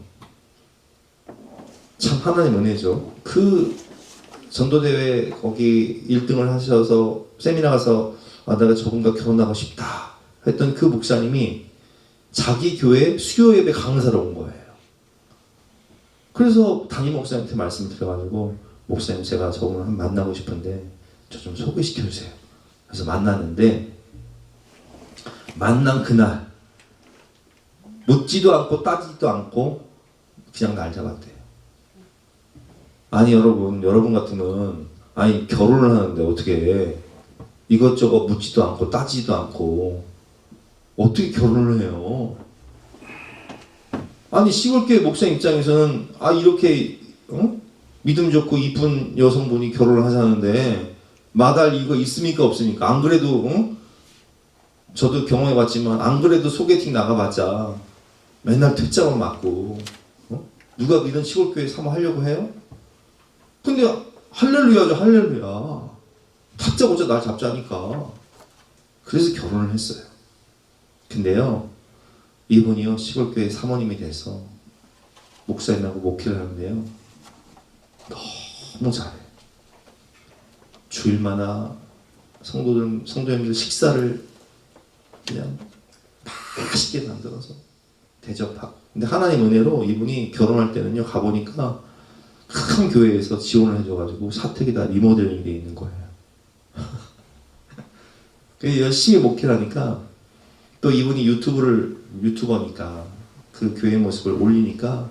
참 하나님 은혜죠. 그 전도대회 거기 1등을 하셔서 세미나 가서 내가 저분과 결혼하고 싶다 했던 그 목사님이 자기 교회 수요 예배 강사로 온 거예요. 그래서 담임 목사님한테 말씀을 드려가지고 목사님 제가 저분을 한번 만나고 싶은데 저 좀 소개시켜 주세요. 그래서 만났는데 만난 그날 묻지도 않고 따지지도 않고 그냥 날 잡았대요. 아니 여러분 같으면 결혼을 하는데 어떻게 이것저것 묻지도 않고 따지지도 않고 어떻게 결혼을 해요? 아니 시골교회 목사 입장에서는 이렇게 믿음 좋고 이쁜 여성분이 결혼을 하자는데 마다할 이유가 있습니까 없습니까? 안 그래도 저도 경험해봤지만 안 그래도 소개팅 나가봤자 맨날 퇴짜만 맞고 누가 믿은 시골교회 사모하려고 해요? 근데 할렐루야죠 할렐루야. 다짜고짜 날 잡자니까. 그래서 결혼을 했어요. 근데요 이분이요 시골교회 사모님이 돼서 목사님하고 목회를 하는데요 너무 잘해. 주일마다 성도님들 식사를 그냥 맛있게 만들어서 대접하고. 근데 하나님 은혜로 이분이 결혼할 때는요 가보니까 큰 교회에서 지원을 해줘가지고 사택이 다 리모델링이 돼 있는 거예요. 열심히 목회를 하니까 또 이분이 유튜버니까 그 교회 모습을 올리니까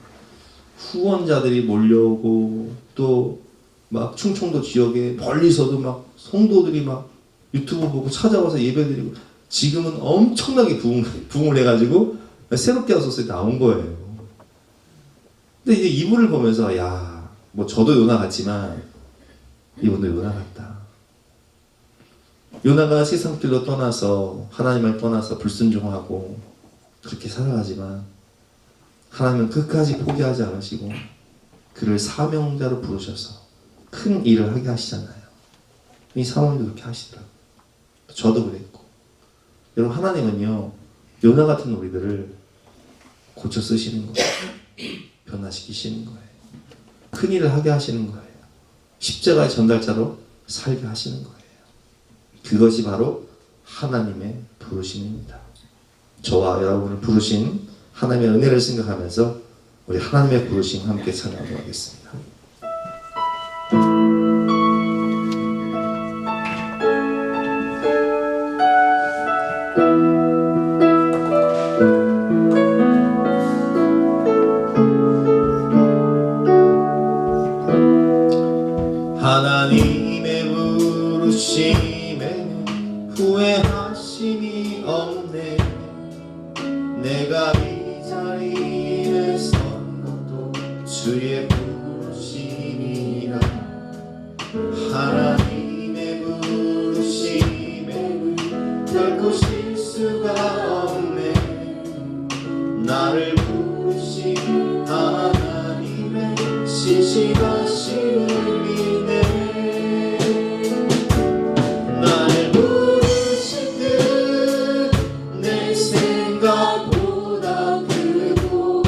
후원자들이 몰려오고 또 막 충청도 지역에 멀리서도 막 성도들이 막 유튜브 보고 찾아와서 예배드리고 지금은 엄청나게 부흥을 해가지고 새롭게 하소서에 나온 거예요. 근데 이제 이분을 보면서 뭐 저도 요나 같지만 이분도 요나 같다. 요나가 세상길로 떠나서 하나님을 떠나서 불순종하고 그렇게 살아가지만 하나님은 끝까지 포기하지 않으시고 그를 사명자로 부르셔서 큰 일을 하게 하시잖아요. 이 사모님도 그렇게 하시더라고요. 저도 그랬고. 여러분 하나님은요 요나 같은 우리들을 고쳐 쓰시는 거예요. 변화시키시는 거예요. 큰 일을 하게 하시는 거예요. 십자가의 전달자로 살게 하시는 거예요. 그것이 바로 하나님의 부르심입니다. 저와 여러분을 부르신 하나님의 은혜를 생각하면서 우리 하나님의 부르심 함께 찬양하도록 하겠습니다. 하나님의 부르심에는 후회하심이 없네. 내가 이 자리에 선 것도 주의 부르심이라. 하나님의 부르심에는 결코 실수가 없네. 나를 부르신 하나님의 신실하심을 믿네. 나를 부르신 듯 내 생각보다 크고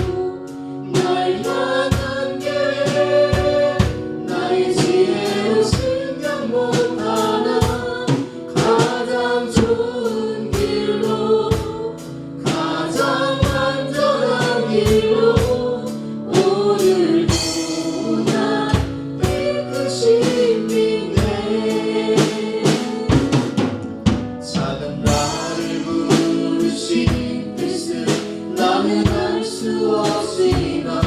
날 향한 계획 나의 지혜로 생각 못하나 가장 좋은 길로 가장 안전한 길로 오늘도 날 깨끗이 믿네. 작은 나를 부르신 뜻은 나는 알 수 없지만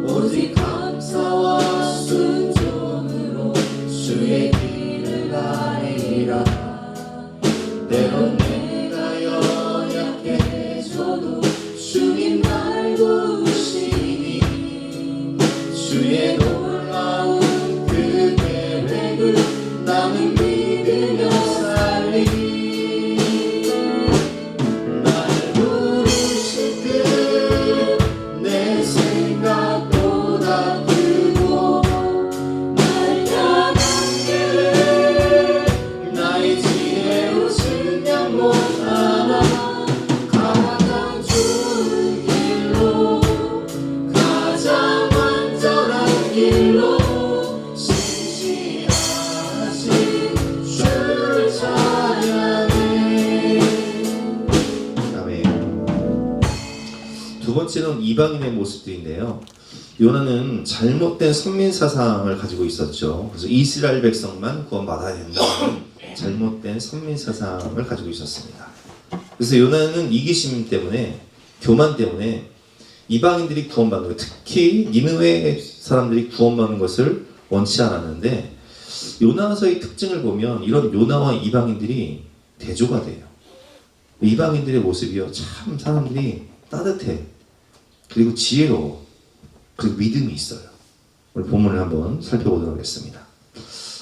오직 감사와 순종으로 주의 길을 가리라. 때론 내가 연약해져도 주님 날 도우시니 주의 놀라운 그 계획을 나는 믿으며 살리. 나를 부르신 뜻내 생각보다 크고 날 향한 계획 나의 지혜로 생각 못하나 가장 좋은 길로 가장 안전한 길로 신실하신 주를 찬양해. 아멘. 두 번째는 이방인의 모습들인데요. 요나는 잘못된 선민 사상을 가지고 있었죠. 그래서 이스라엘 백성만 구원받아야 된다는 잘못된 선민 사상을 가지고 있었습니다. 그래서 요나는 이기심 때문에, 교만 때문에 이방인들이 구원받는 것, 특히 니느웨 사람들이 구원받는 것을 원치 않았는데 요나서의 특징을 보면 이런 요나와 이방인들이 대조가 돼요. 이방인들의 모습이요 참 사람들이 따뜻해. 그리고 지혜로워. 그리고 믿음이 있어요. 오늘 본문을 한번 살펴보도록 하겠습니다.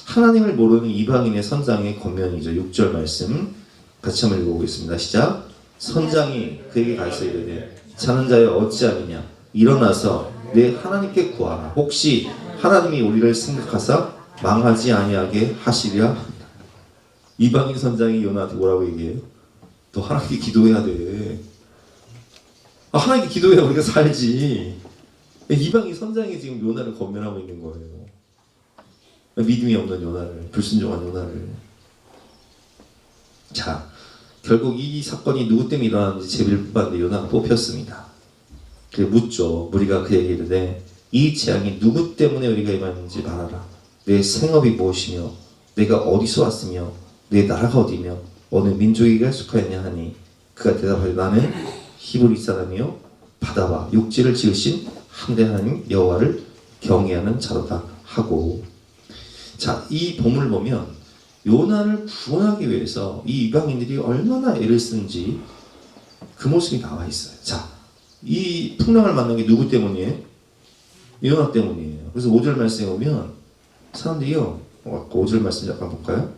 하나님을 모르는 이방인의 선장의 권면이죠. 6절 말씀 같이 한번 읽어보겠습니다. 시작. 선장이 그에게 가르쳐 이르되 자는 자여 어찌하느냐 일어나서 내 하나님께 구하라. 혹시 하나님이 우리를 생각하사 망하지 아니하게 하시리라 한다. 이방인 선장이 요나한테 뭐라고 얘기해요? 너 하나님께 기도해야 돼. 하나님께 기도해야 우리가 살지. 이방인 선장이 지금 요나를 권면하고 있는 거예요. 믿음이 없는 요나를, 불순종한 요나를. 자, 결국 이 사건이 누구 때문에 일어났는지 제비를 뽑았는데 요나가 뽑혔습니다. 그래 묻죠. 무리가 그에게 이르되 이 재앙이 누구 때문에 우리가 임하는지 말하라. 내 생업이 무엇이며 내가 어디서 왔으며 내 나라가 어디며 어느 민족에게 속하였냐 하니 그가 대답하여 나는 히브리 사람이요 바다와 육지를 지으신 한대 하나님 여호와를 경외하는 자로다 하고. 자, 이 본문을 보면 요나를 구원하기 위해서 이 이방인들이 얼마나 애를 쓰는지 그 모습이 나와 있어요. 자, 이 풍랑을 만난 게 누구 때문이에요? 요나 때문이에요. 그래서 5절 말씀에 보면 사람들이요, 5절 말씀 잠깐 볼까요?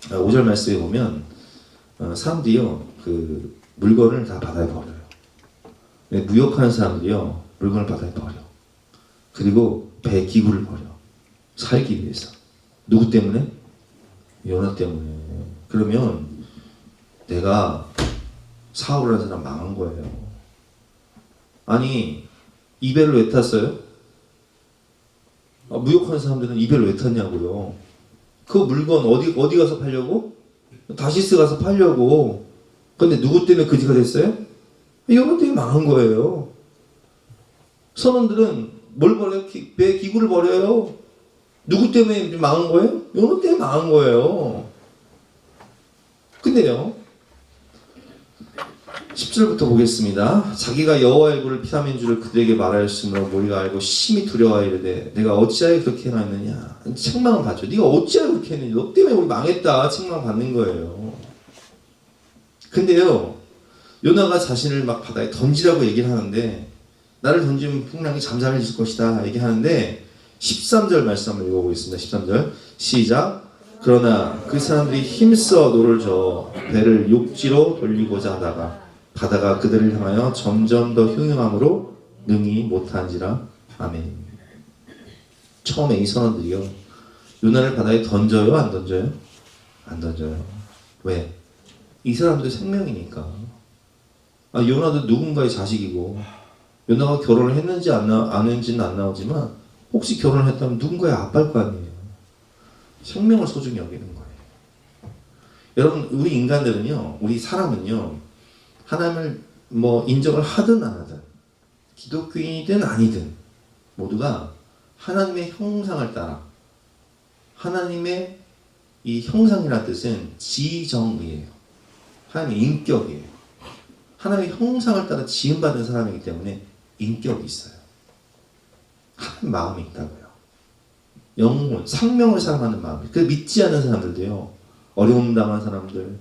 5절 말씀에 보면 사람들이요, 그 물건을 다 바다에 버려요. 무역하는 사람들이요, 물건을 바다에 버려. 그리고 배 기구를 버려. 살기 위해서. 누구 때문에? 요나 때문에. 그러면 내가 사업을 하는 사람 망한 거예요. 아니, 이 배를 왜 탔어요? 무역하는 사람들은 이 배를 왜 탔냐고요. 그 물건 어디 가서 팔려고? 다시스 가서 팔려고. 근데 누구 때문에 그지가 됐어요? 요나 때문에 망한 거예요. 선원들은 뭘 버려요? 배 기구를 버려요. 누구 때문에 망한 거예요? 요나 때문에 망한 거예요. 근데요, 10절부터 보겠습니다. 자기가 여호와의 굴을 피함인 줄을 그들에게 말하였으므로 무리가 알고 심히 두려워하여 이르되 내가 어찌하여 그렇게 행하였느냐. 책망을 받죠. 네가 어찌하여 그렇게 했느냐. 너 때문에 우리 망했다. 책망 받는 거예요. 근데요, 요나가 자신을 막 바다에 던지라고 얘기를 하는데 나를 던지면 풍랑이 잠잠해질 것이다 얘기하는데 13절 말씀 한번 읽어보겠습니다. 13절 시작. 그러나 그 사람들이 힘써 노를 저어 배를 육지로 돌리고자 하다가 바다가 그들을 향하여 점점 더 흉흉함으로 능히 못한지라. 아멘. 처음에 이 선원들이요, 요나를 바다에 던져요? 안 던져요? 안 던져요. 왜? 이 사람들 생명이니까. 요나도 누군가의 자식이고 요나가 결혼을 했는지 안 했는지는 안 나오지만 혹시 결혼을 했다면 누군가의 아빠일 거 아니에요. 생명을 소중히 여기는 거예요. 여러분, 우리 인간들은요, 우리 사람은요, 하나님을 인정을 하든 안 하든, 기독교인이든 아니든 모두가 하나님의 형상을 따라, 하나님의 이 형상이라는 뜻은 지정이에요. 하나님의 인격이에요. 하나님의 형상을 따라 지음받은 사람이기 때문에 인격이 있어요. 하나님 마음이 있다고요. 영혼, 생명을 사랑하는 마음. 그 믿지 않는 사람들도요, 어려움 당한 사람들,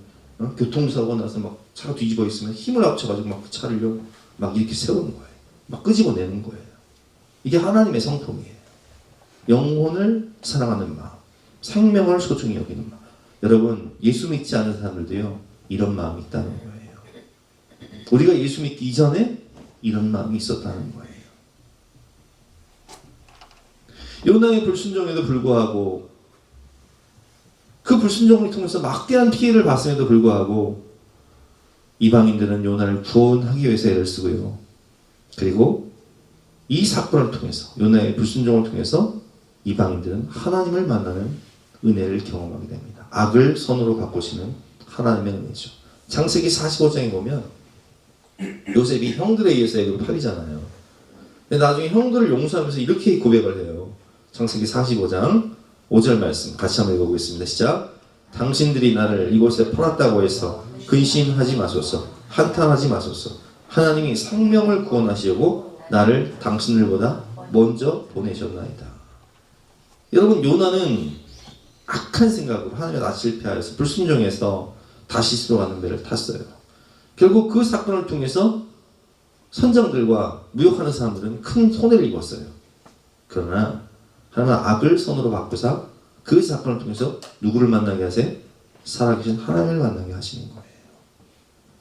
교통사고 나서 막 차가 뒤집어 있으면 힘을 합쳐가지고 막 그 차를요, 막 이렇게 세우는 거예요. 막 끄집어내는 거예요. 이게 하나님의 성품이에요. 영혼을 사랑하는 마음, 생명을 소중히 여기는 마음. 여러분, 예수 믿지 않는 사람들도요, 이런 마음이 있다는 거예요. 우리가 예수 믿기 이전에 이런 마음이 있었다는 거예요. 요나의 불순종에도 불구하고, 그 불순종을 통해서 막대한 피해를 봤음에도 불구하고 이방인들은 요나를 구원하기 위해서 애를 쓰고요. 그리고 이 사건을 통해서, 요나의 불순종을 통해서 이방인들은 하나님을 만나는 은혜를 경험하게 됩니다. 악을 선으로 바꾸시는 하나님의 은혜죠. 창세기 45장에 보면 요셉이 형들에 의해서 애굽에 팔리잖아요. 근데 나중에 형들을 용서하면서 이렇게 고백을 해요. 창세기 45장 5절 말씀 같이 한번 읽어보겠습니다. 시작. 당신들이 나를 이곳에 팔았다고 해서 근심하지 마소서. 한탄하지 마소서. 하나님이 생명을 구원하시려고 나를 당신들보다 먼저 보내셨나이다. 여러분, 요나는 악한 생각으로 하나님의 낯을 실패하여서 불순종해서 다시스로 가는 배를 탔어요. 결국 그 사건을 통해서 선장들과 무역하는 사람들은 큰 손해를 입었어요. 그러나 하나님은 악을 선으로 바꾸사 그 사건을 통해서 누구를 만나게 하세요? 살아계신 하나님을 만나게 하시는 거예요.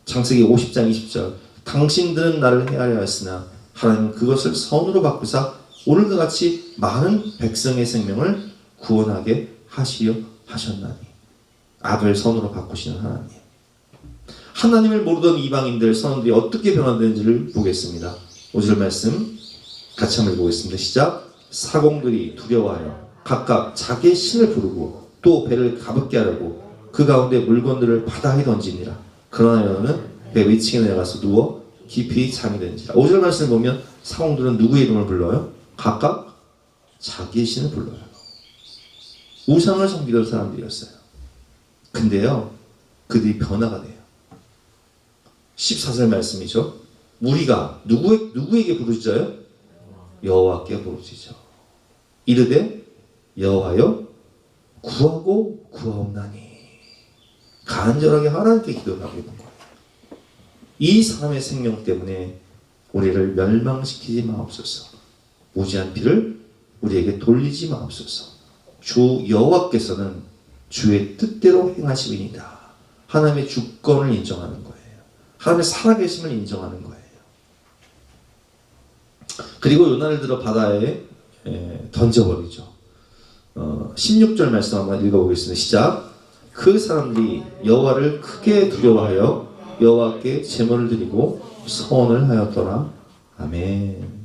창세기 50장 20절 당신들은 나를 헤아려 했으나 하나님은 그것을 선으로 바꾸사 오늘과 같이 많은 백성의 생명을 구원하게 하시려 하셨나니. 악을 선으로 바꾸시는 하나님. 하나님을 모르던 이방인들 선원들이 어떻게 변화되는지를 보겠습니다. 5절 말씀 같이 한번 읽어보겠습니다. 시작. 사공들이 두려워하여 각각 자기의 신을 부르고 또 배를 가볍게 하려고 그 가운데 물건들을 바다에 던지니라. 그러나 여호와는 배 위층에 내려가서 누워 깊이 잠이 드는지라. 5절 말씀을 보면 사공들은 누구의 이름을 불러요? 각각 자기의 신을 불러요. 우상을 섬기던 사람들이었어요. 근데요, 그들이 변화가 돼요. 14절 말씀이죠. 무리가 누구에게 부르짖어요? 여호와께 부르짖어. 이르되 여호와여 구하고 구하옵나니. 간절하게 하나님께 기도를 하고 있는 거예요. 이 사람의 생명 때문에 우리를 멸망시키지 마옵소서. 무지한 피를 우리에게 돌리지 마옵소서. 주 여호와께서는 주의 뜻대로 행하시리이다. 하나님의 주권을 인정하는 거예요. 하나님의 살아계심을 인정하는 거예요. 그리고 요나를 들어 바다에 던져버리죠. 16절 말씀 한번 읽어보겠습니다. 시작. 그 사람들이 여호와를 크게 두려워하여 여호와께 제물을 드리고 서원을 하였더라. 아멘.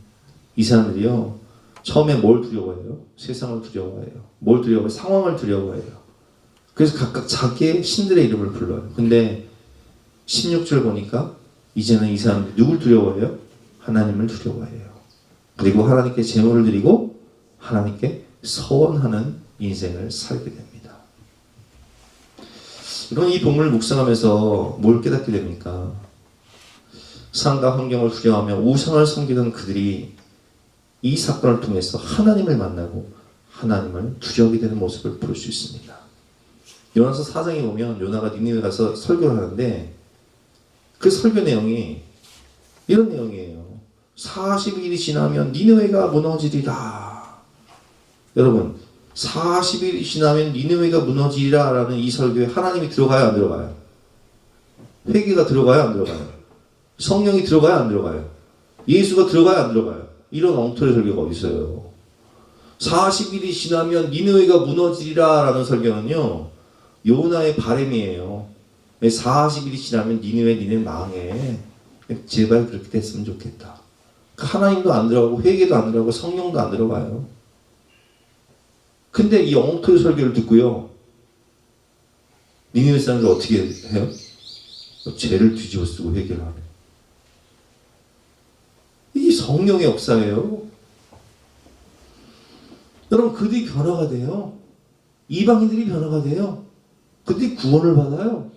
이 사람들이요, 처음에 뭘 두려워해요? 세상을 두려워해요. 뭘 두려워해요? 상황을 두려워해요. 그래서 각각 자기의 신들의 이름을 불러요. 근데 16절 보니까 이제는 이 사람들이 누굴 두려워해요? 하나님을 두려워해요. 그리고 하나님께 제물을 드리고 하나님께 서원하는 인생을 살게 됩니다. 그럼 이 본문을 묵상하면서 뭘 깨닫게 됩니까? 상황과 환경을 두려워하며 우상을 섬기던 그들이 이 사건을 통해서 하나님을 만나고 하나님을 두려워하게 되는 모습을 볼 수 있습니다. 요나서 4장에 보면 요나가 니느웨 가서 설교를 하는데 그 설교 내용이 이런 내용이에요. 40일이 지나면 니느웨가 무너지리라. 여러분, 40일이 지나면 니느웨가 무너지리라 라는 이 설교에 하나님이 들어가요, 안 들어가요? 회개가 들어가요, 안 들어가요? 성령이 들어가요, 안 들어가요? 예수가 들어가요, 안 들어가요? 이런 엉터리 설교가 어디 있어요? 40일이 지나면 니느웨가 무너지리라 라는 설교는요, 요나의 바람이에요. 40일이 지나면 니네 망해. 제발 그렇게 됐으면 좋겠다. 하나님도 안 들어가고 회개도 안 들어가고 성령도 안 들어가요. 근데 이 엉터리 설교를 듣고요, 니네 사람들 어떻게 해요? 죄를 뒤집어 쓰고 회개를 하네. 이 성령의 역사예요. 여러분, 그들이 변화가 돼요. 이방인들이 변화가 돼요. 그들이 구원을 받아요.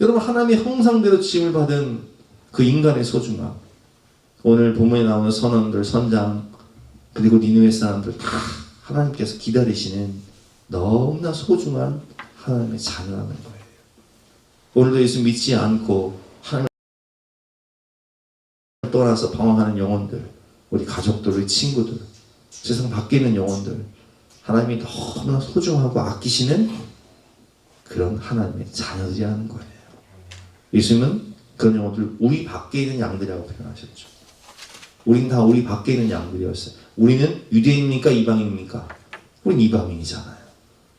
여러분, 하나님의 형상대로 지음을 받은 그 인간의 소중함, 오늘 본문에 나오는 선원들, 선장, 그리고 니느웨 사람들 다 하나님께서 기다리시는 너무나 소중한 하나님의 자녀라는 거예요. 오늘도 예수 믿지 않고 하나님을 떠나서 방황하는 영혼들, 우리 가족들, 우리 친구들, 세상 밖에 있는 영혼들, 하나님이 너무나 소중하고 아끼시는 그런 하나님의 자녀들이라는 거예요. 예수님은 그런 영혼들 우리 밖에 있는 양들이라고 표현하셨죠. 우린 다 우리 밖에 있는 양들이었어요. 우리는 유대인입니까? 이방인입니까? 우린 이방인이잖아요.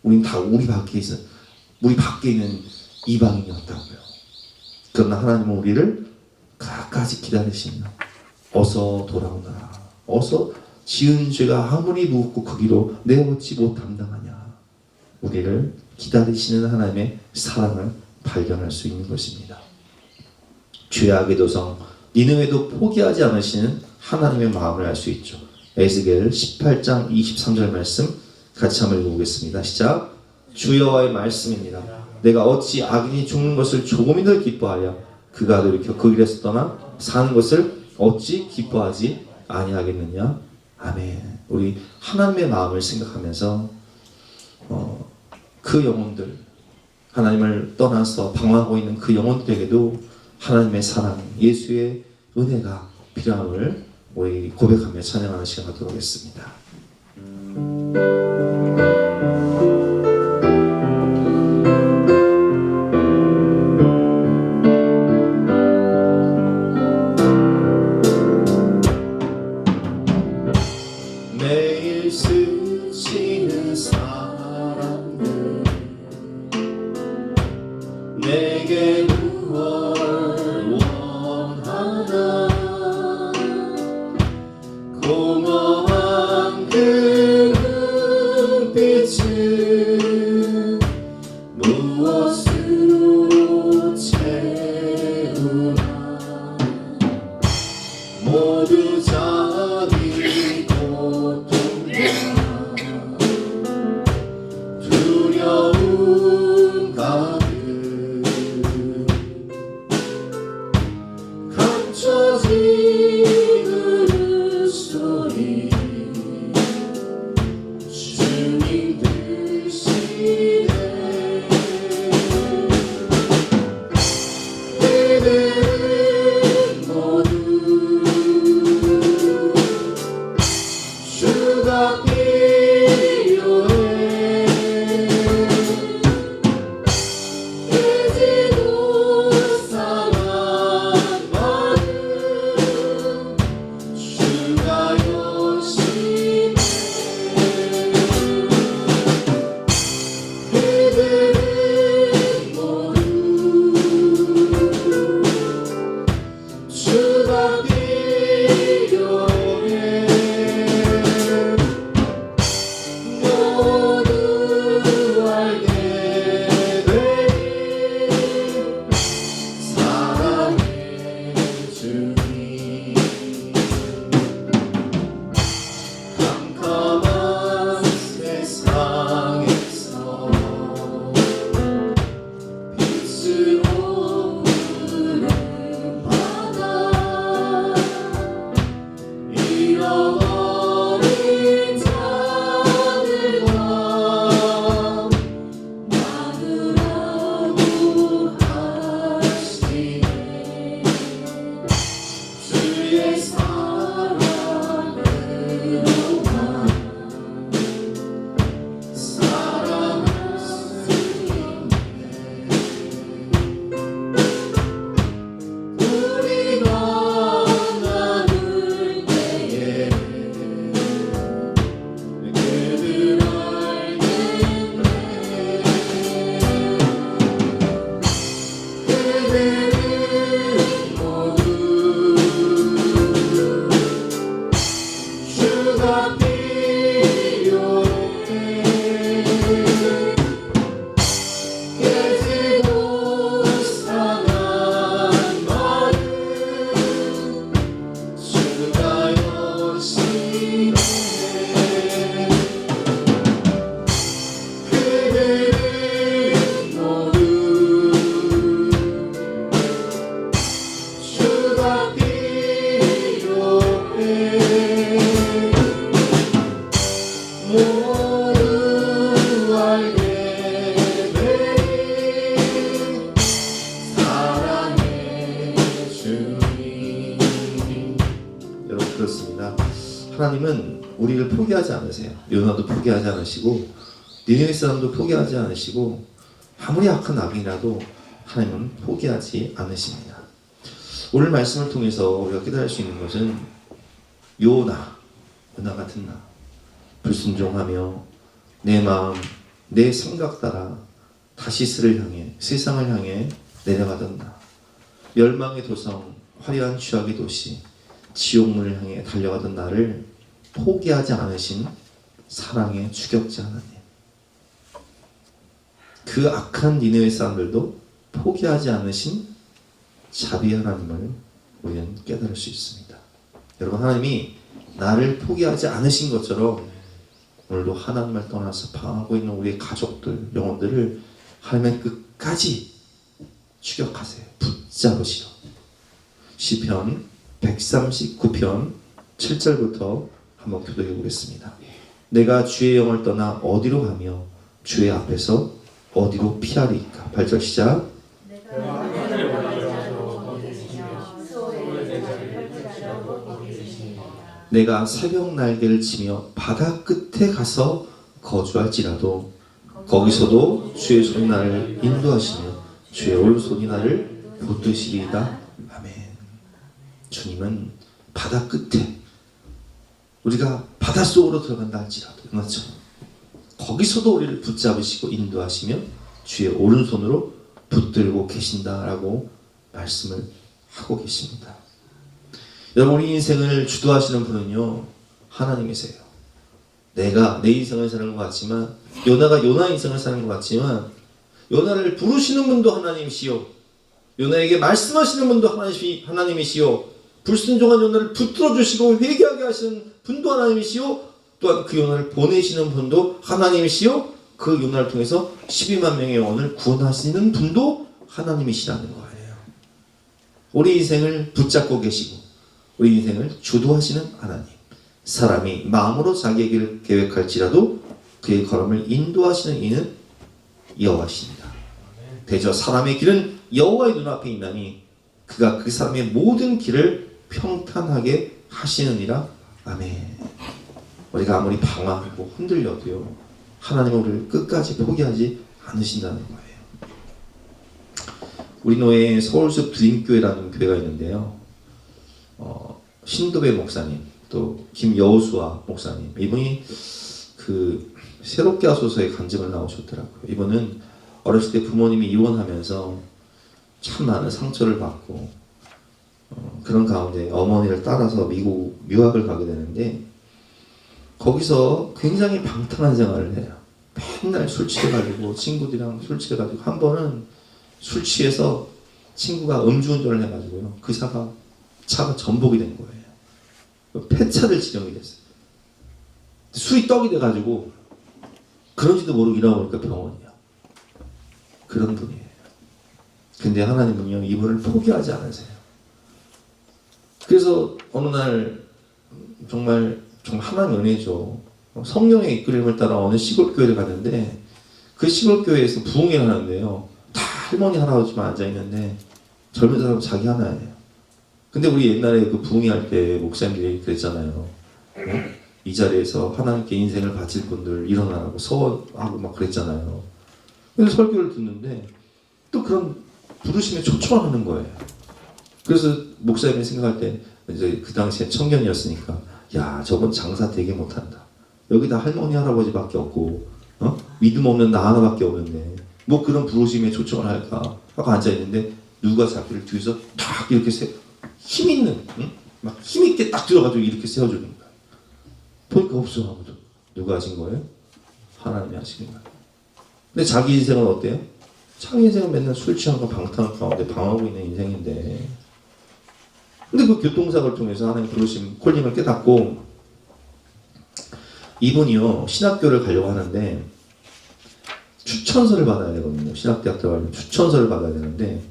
우린 다 우리 밖에 있는 이방인이었다고요. 그러나 하나님은 우리를 끝까지 기다리시며 어서 돌아오너라. 어서 지은 죄가 아무리 무겁고 크기로 내 어찌 못 감당하냐. 우리를 기다리시는 하나님의 사랑을 발견할 수 있는 것입니다. 죄악의 도성 니느웨도 포기하지 않으시는 하나님의 마음을 알 수 있죠. 에스겔 18장 23절 말씀 같이 한번 읽어보겠습니다. 시작. 주 여호와의 말씀입니다. 내가 어찌 악인이 죽는 것을 조금이더 기뻐하여 그가 돌이켜 그 길에서 떠나 사는 것을 어찌 기뻐하지 아니하겠느냐. 아멘. 우리 하나님의 마음을 생각하면서 그 영혼들, 하나님을 떠나서 방황하고 있는 그 영혼들에게도 하나님의 사랑, 예수의 은혜가 필요함을 우리 고백하며 찬양하는 시간 갖도록 하겠습니다. 매일 스치는 사람들 내게 무엇 원하나 공허한 그 눈빛은 무엇으로 채우나 모두 자기 고통과 두려움 가득 감춰진 울음소리 주님 드시네 그들은 모두 주가 필요해 깨지고 상한 마음 주가 요심해 그들은 모두 주가 필요해 모두 알게 되리 사랑의 주님 캄캄한 세상에서 빛으로 흐르는 바다 잃어버린 자들과 나누라고 하시네 주의 사랑으로만 사랑할 수 있네 우리가 나눌 때에 그들 알겠네 그들은 모두 주가 필요해 깨지고 상한 마음 주가 요심해 그들은 모두 주가 필요해 모두 알게 되리 사랑의 주님. 여러분 그렇습니다. 하나님은 우리를 포기하지 않으세요. 요나도 포기하지 않으시고 니느웨 사람도 포기하지 않으시고 아무리 악한 악인이라도 하나님은 포기하지 않으십니다. 오늘 말씀을 통해서 우리가 깨달을 수 있는 것은 요나 같은 나 불순종하며 내 마음, 내 생각 따라 다시스를 향해 세상을 향해 내려가던 나 멸망의 도성, 화려한 취악의 도시, 지옥문을 향해 달려가던 나를 포기하지 않으신 사랑의 추격자 하나님 그 악한 니느웨 사람들도 포기하지 않으신 자비의 하나님을 우리는 깨달을 수 있습니다. 여러분 하나님이 나를 포기하지 않으신 것처럼 오늘도 하나님을 떠나서 방황하고 있는 우리의 가족들, 영혼들을 하나님의 끝까지 추격하세요. 붙잡으시오. 시편 139편 7절부터 한번 교독해 보겠습니다. 내가 주의 영을 떠나 어디로 가며 주의 앞에서 어디로 피하리까? 8절 시작. 내가 새벽 날개를 치며 바다 끝에 가서 거주할지라도 거기서도 주의 손이 나를 인도하시며 주의 오른손이 나를 붙드시리이다. 아멘. 주님은 바다 끝에, 우리가 바닷속으로 들어간다 할지라도, 맞죠? 거기서도 우리를 붙잡으시고 인도하시며 주의 오른손으로 붙들고 계신다라고 말씀을 하고 계십니다. 여러분, 우리 인생을 주도하시는 분은요, 하나님이세요. 내가 내 인생을 사는 것 같지만, 요나가 요나 인생을 사는 것 같지만, 요나를 부르시는 분도 하나님이시요, 요나에게 말씀하시는 분도 하나님이시요, 불순종한 요나를 붙들어 주시고 회개하게 하시는 분도 하나님이시요, 또한 그 요나를 보내시는 분도 하나님이시요, 그 요나를 통해서 12만 명의 영혼을 구원하시는 분도 하나님이시라는 거예요. 우리 인생을 붙잡고 계시고 우리 인생을 주도하시는 하나님. 사람이 마음으로 자기의 길을 계획할지라도 그의 걸음을 인도하시는 이는 여호와시니라. 대저 사람의 길은 여호와의 눈앞에 있나니 그가 그 사람의 모든 길을 평탄하게 하시느니라. 아멘. 우리가 아무리 방황하고 흔들려도요, 하나님은 우리를 끝까지 포기하지 않으신다는 거예요. 우리 노예에 서울숲 드림교회라는 교회가 있는데요, 신도배 목사님, 또 김여우수아 목사님, 이분이 그 새롭게 하소서에 간증을 나오셨더라고요. 이분은 어렸을 때 부모님이 이혼하면서 참 많은 상처를 받고 그런 가운데 어머니를 따라서 미국 유학을 가게 되는데, 거기서 굉장히 방탕한 생활을 해요. 맨날 술 취해가지고 친구들이랑 술 취해가지고, 한 번은 술 취해서 친구가 음주운전을 해가지고요, 그 차가 전복이 된 거예요. 폐차될 지경이 됐어요. 술이 떡이 돼가지고 그런지도 모르고 일어나보니까 병원이야. 그런 분이에요. 근데 하나님은요, 이분을 포기하지 않으세요. 그래서 어느 날 정말 하나님 은혜죠. 성령의 이끌림을 따라 어느 시골 교회를 갔는데, 그 시골 교회에서 부흥회를 하는데요, 다 할머니 할아버지만 앉아 있는데 젊은 사람 자기 하나예요. 근데 우리 옛날에 그 부흥회 할 때 목사님들이 그랬잖아요. 이 자리에서 하나님께 인생을 바칠 분들 일어나라고 서원하고 막 그랬잖아요. 그래서 설교를 듣는데 또 그런 부르심에 초청하는 거예요. 그래서 목사님이 생각할 때, 이제 그 당시에 청년이었으니까, 야, 저건 장사 되게 못한다. 여기다 할머니 할아버지밖에 없고, 믿음 없는 나 하나밖에 없는데 뭐 그런 부르심에 초청을 할까 하고 앉아있는데, 누가 자기를 뒤에서 탁 이렇게 힘 있는, 막 힘 있게 딱 들어가지고 이렇게 세워주는 거야. 보니까 없어, 아무도. 누가 하신 거예요? 하나님이 하신 거예요. 근데 자기 인생은 어때요? 자기 인생은 맨날 술 취한과 방탕한 가운데 방황하고 있는 인생인데, 근데 그 교통사고를 통해서 하나님 부르심, 콜링을 깨닫고, 이분이요, 신학교를 가려고 하는데 추천서를 받아야 되거든요. 신학대학 들어가려면 추천서를 받아야 되는데,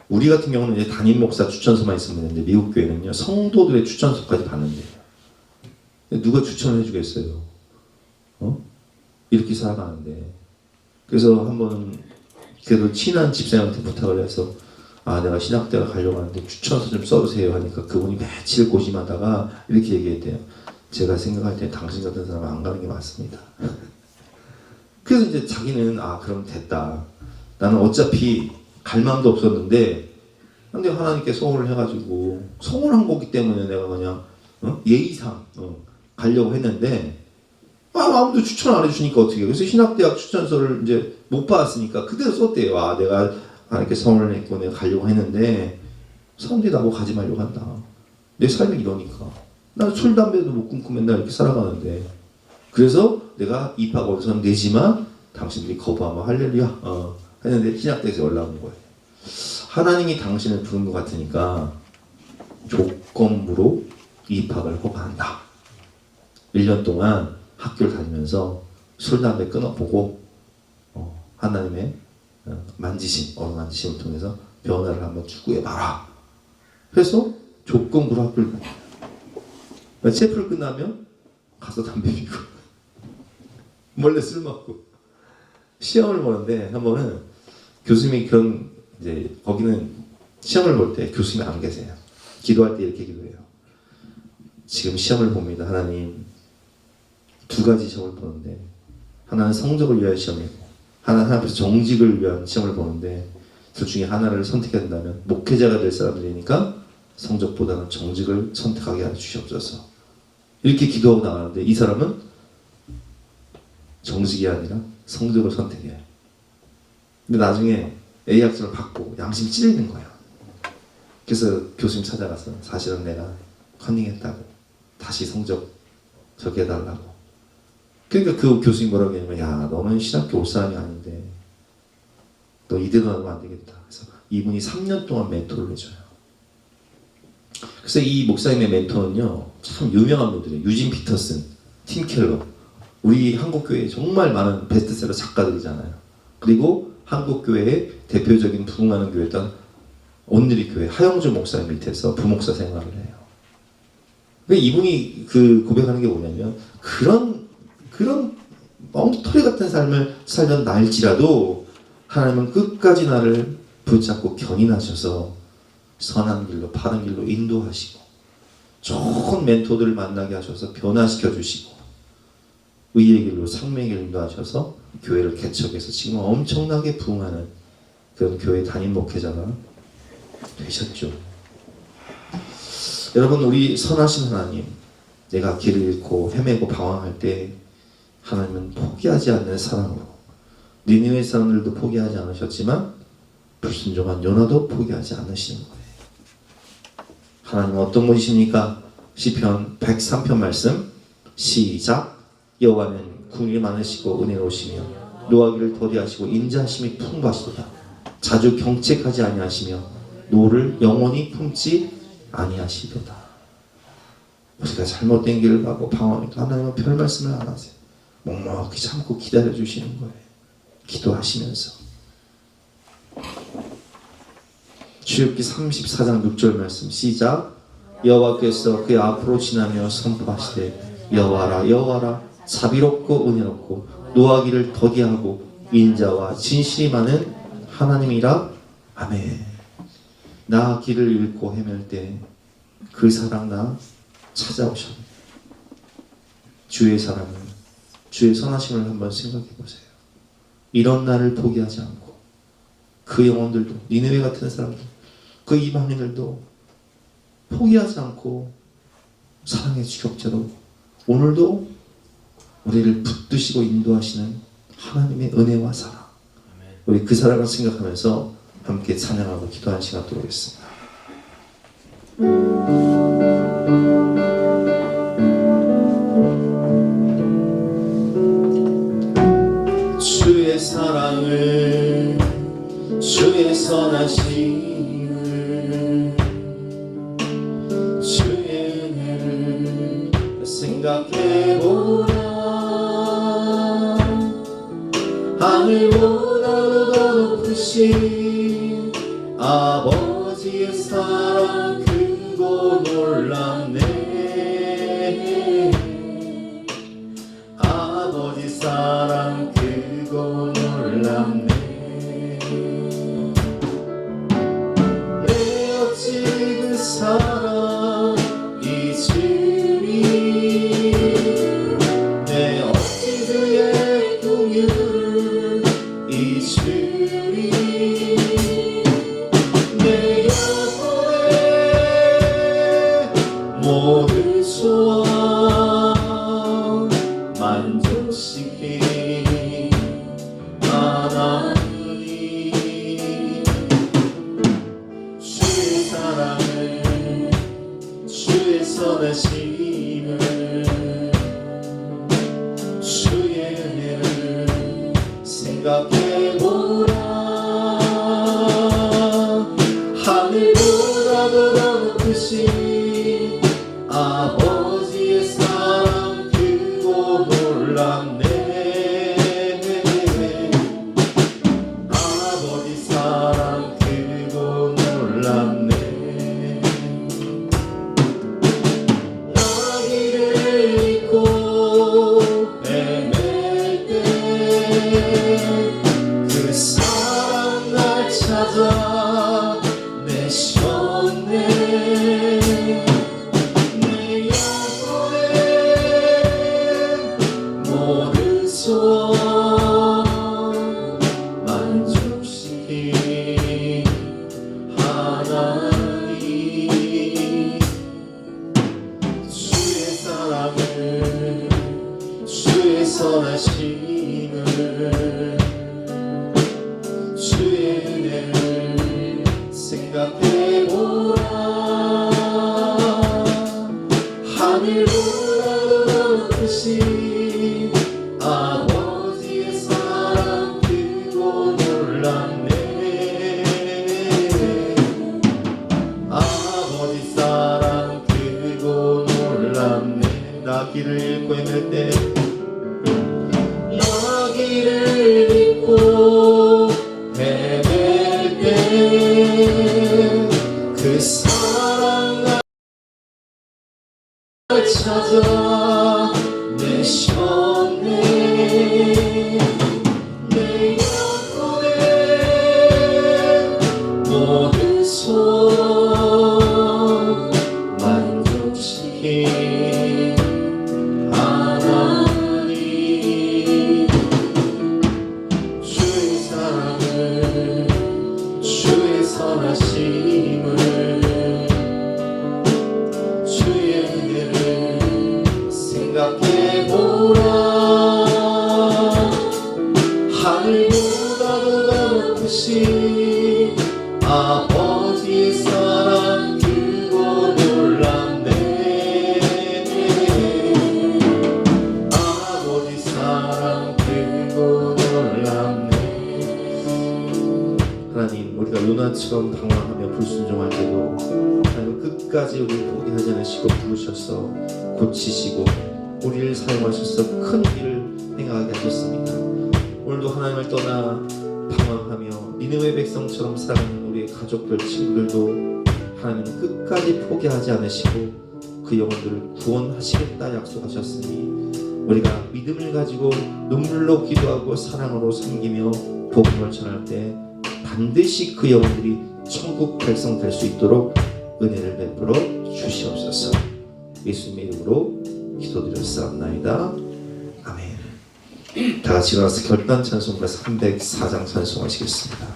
우리 같은 경우는 이제 담임 목사 추천서만 있으면 되는데, 미국 교회는요, 성도들의 추천서까지 받는데요. 누가 추천을 해주겠어요? 이렇게 살아가는데. 그래서 한 번은 그래도 친한 집사님한테 부탁을 해서, 내가 신학대학 가려고 하는데 추천서 좀 써주세요 하니까, 그분이 며칠 고심하다가 이렇게 얘기했대요. 제가 생각할 때 당신 같은 사람은 안 가는 게 맞습니다. 그래서 이제 자기는 그럼 됐다. 나는 어차피 갈 마음도 없었는데, 근데 하나님께 소원을 해가지고, 소원한 거기 때문에 내가 그냥 예의상 가려고 했는데, 아무도 추천 안 해주니까 어떻게 해요. 그래서 신학대학 추천서를 이제 못 받았으니까 그대로 썼대요. 내가 하나님께 소원을 했고 내가 가려고 했는데 사람들이 나보고 가지 말려고 한다. 내 삶이 이러니까. 난 술, 담배도 못 끊고 맨날 이렇게 살아가는데, 그래서 내가 입학을 우선 내지만 당신들이 거부하면 할렐루야 했는데 신학대에서 연락 온 거예요. 하나님이 당신을 부른 것 같으니까 조건부로 입학을 허가한다. 1년 동안 학교를 다니면서 술, 담배 끊어보고 하나님의 만지심을 통해서 변화를 한번 추구해봐라. 그래서 조건부로 학교를 다녀요. 체프를 끝나면 가서 담배 피고 몰래 술 먹고 시험을 보는데, 한 번은 교수님이 이제 거기는 시험을 볼 때 교수님이 안 계세요. 기도할 때 이렇게 기도해요. 지금 시험을 봅니다. 하나님, 두 가지 시험을 보는데 하나는 성적을 위한 시험이고 하나는 하나님께서 정직을 위한 시험을 보는데 둘 중에 하나를 선택해야 된다면 목회자가 될 사람들이니까 성적보다는 정직을 선택하게 하여 주시옵소서. 이렇게 기도하고 나가는데 이 사람은 정직이 아니라 성적을 선택해요. 근데 나중에 A 학점을 받고 양심 찔리는 거예요. 그래서 교수님 찾아가서 사실은 내가 컨닝했다고 다시 성적 저기 해달라고. 그러니까 그 교수님 뭐라고 했냐면, 야, 너는 신학교 올 사람이 아닌데 너 이대로 하면 안 되겠다. 그래서 이분이 3년 동안 멘토를 해줘요. 그래서 이 목사님의 멘토는요 참 유명한 분들이에요. 유진 피터슨, 팀 켈러, 우리 한국교회에 정말 많은 베스트셀러 작가들이잖아요. 그리고 한국교회의 대표적인 부흥하는 교회였던 온누리 교회 하영주 목사님 밑에서 부목사 생활을 해요. 그러니까 이분이 그 고백하는 게 뭐냐면 그런 엉터리 같은 삶을 살던 날지라도 하나님은 끝까지 나를 붙잡고 견인하셔서 선한 길로 바른 길로 인도하시고 좋은 멘토들을 만나게 하셔서 변화시켜 주시고 의의 길로 생명의 길로 인도하셔서 교회를 개척해서 지금 엄청나게 부흥하는 그런 교회 담임 목회자가 되셨죠. 여러분, 우리 선하신 하나님, 내가 길을 잃고 헤매고 방황할 때 하나님은 포기하지 않는 사랑으로 니느웨 사람들도 포기하지 않으셨지만 불순종한 요나도 포기하지 않으시는 거예요. 하나님은 어떤 분이십니까? 시편 103편 말씀 시작. 여호와는 긍휼이 많으시고 은혜로우시며 노하기를 더디하시고 인자하심이 풍부하시도다. 자주 경책하지 아니하시며 노를 영원히 품지 아니하시도다. 우리가 잘못된 길을 가고 방황해도 하나님은 별 말씀을 안 하세요. 묵묵히 참고 기다려 주시는 거예요. 기도하시면서. 출애굽기 34장 6절 말씀 시작. 여호와께서 그의 앞으로 지나며 선포하시되 여호와라 여호와라 자비롭고 은혜롭고 노하기를 더디하고 인자와 진실이 많은 하나님이라. 아멘. 나 길을 잃고 헤맬 때 그 사랑 나 찾아오셨네. 주의 사랑을, 주의 선하심을 한번 생각해 보세요. 이런 나를 포기하지 않고 그 영혼들도, 니느웨 같은 사람들, 그 이방인들도 포기하지 않고 사랑의 주격자로 오늘도 우리를 붙드시고 인도하시는 하나님의 은혜와 사랑, 우리 그 사랑을 생각하면서 함께 찬양하고 기도하는 시간 갖도록하겠습니다. 주의 사랑을, 주의 선하심을, 주의 은혜를 생각해보라. 하늘보다도 더 높으신 아버지의 사랑 크고 놀랍네. 아버지 사랑 크고 놀랍네. 내 어찌 그 사랑 잊으리. 내 어찌 그의 긍휼을 잊으리. 내 영혼의 모든 소원 만족시키니 하나님. 주의 사랑을, 주의 선하심을, 주의 은혜를 생각해보라. 하늘보다도 더 높으신 아버지의 사랑 크고 놀랍네. 아버지 사랑 크고 놀랍네. 나 길을 잃고 헤맬 때 그 사랑 날 찾아 내셨네. 내 하늘보다도 더 높으신 아버지의 사랑 크고 놀랍네. 아버지 사랑 크고 놀랍네. 나 길을 잃고 헤맬 때, 나 길을 잃고 헤맬 때 그 사랑 날 찾아 내셨네. 내 영혼의 모든 소원 만족시킨 하나님, 주의 사랑을, 주의 선하심을, 주의 은혜를 생각해보라. 하늘보다도 더 높으신 아버지의 사랑 크고 놀랍네. 아버지 사랑 크고 놀랍네. 하나님, 우리가 요나처럼 방황하며 불순종할 때도 하나님 끝까지 우리를 포기하지 않으시고 부르셔서 고치시고 우리를 사용하셔서 큰 일을 행하게 하셨습니다. 오늘도 하나님을 떠나 방황하며 니느웨 백성처럼 살아가는 우리의 가족들, 친구들도 하나님은 끝까지 포기하지 않으시고 그 영혼들을 구원하시겠다 약속하셨으니 우리가 믿음을 가지고 눈물로 기도하고 사랑으로 섬기며 복음을 전할 때 반드시 그 영혼들이 천국 백성 될 수 있도록 은혜를 베풀어 주시옵소서. 예수님의 이름으로 기도드렸사옵나이다. 아멘. 다 같이 일어나서 결단 찬송가 304장 찬송하시겠습니다.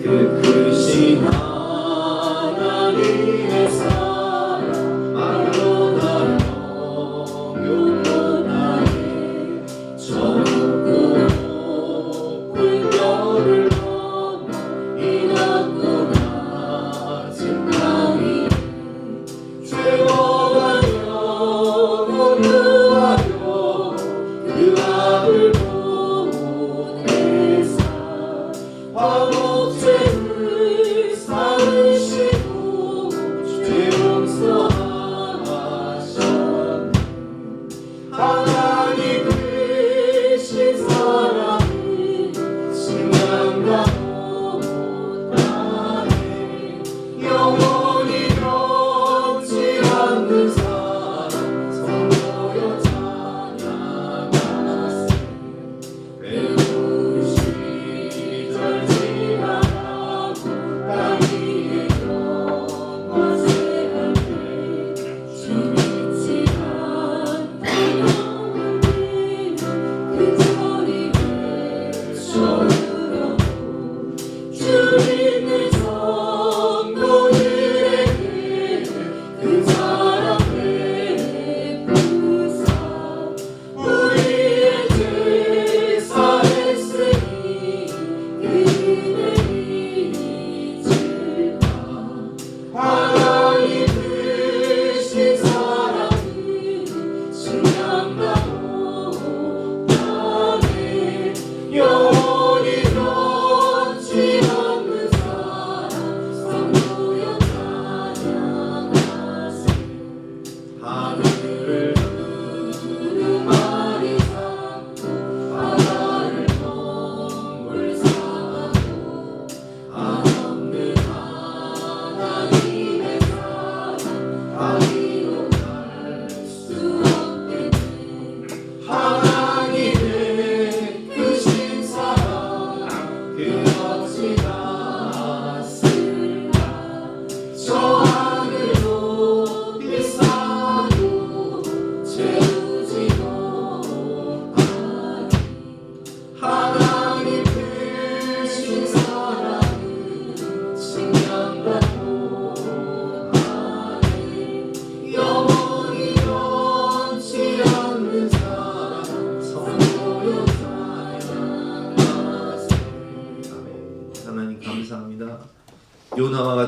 그 크신 하나님의 사랑 말로 나를 영원하게 저 높고 높은 별을 넘어 이 낮고 낮은 땅 위에 죄와 반역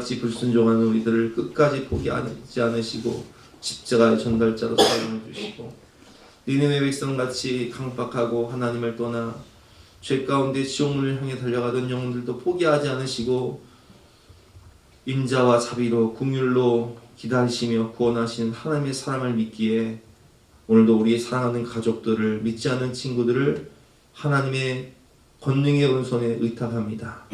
하나님같이 불순종하는 우리들을 끝까지 포기하지 않으시고 십자가의 전달자로 사용해 주시고 니느웨 백성같이 강박하고 하나님을 떠나 죄 가운데 지옥문을 향해 달려가던 영혼들도 포기하지 않으시고 인자와 자비로 긍휼로 기다리시며 구원하시는 하나님의 사랑을 믿기에 오늘도 우리의 사랑하는 가족들을 믿지 않는 친구들을 하나님의 권능의 오른손에 의탁합니다.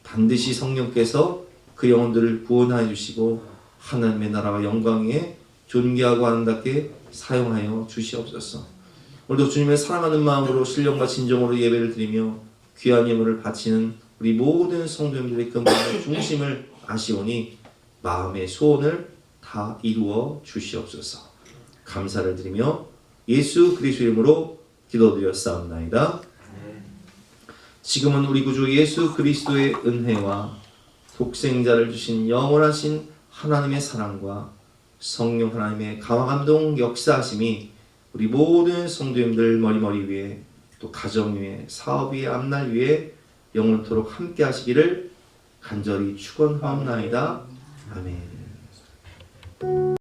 반드시 성령께서 그 영혼들을 구원하여 주시고 하나님의 나라와 영광에 존귀하고 아름답게 사용하여 주시옵소서. 오늘도 주님을 사랑하는 마음으로 신령과 진정으로 예배를 드리며 귀한 예물을 바치는 우리 모든 성도님들의 근본의 중심을 아시오니 마음의 소원을 다 이루어 주시옵소서. 감사를 드리며 예수 그리스도 이름으로 기도드렸사옵나이다. 지금은 우리 구주 예수 그리스도의 은혜와 독생자를 주신 영원하신 하나님의 사랑과 성령 하나님의 감화감동 역사하심이 우리 모든 성도님들 머리머리 위에 또 가정 위에 사업 위에 앞날 위에 영원토록 함께 하시기를 간절히 축원하옵나이다. 아멘.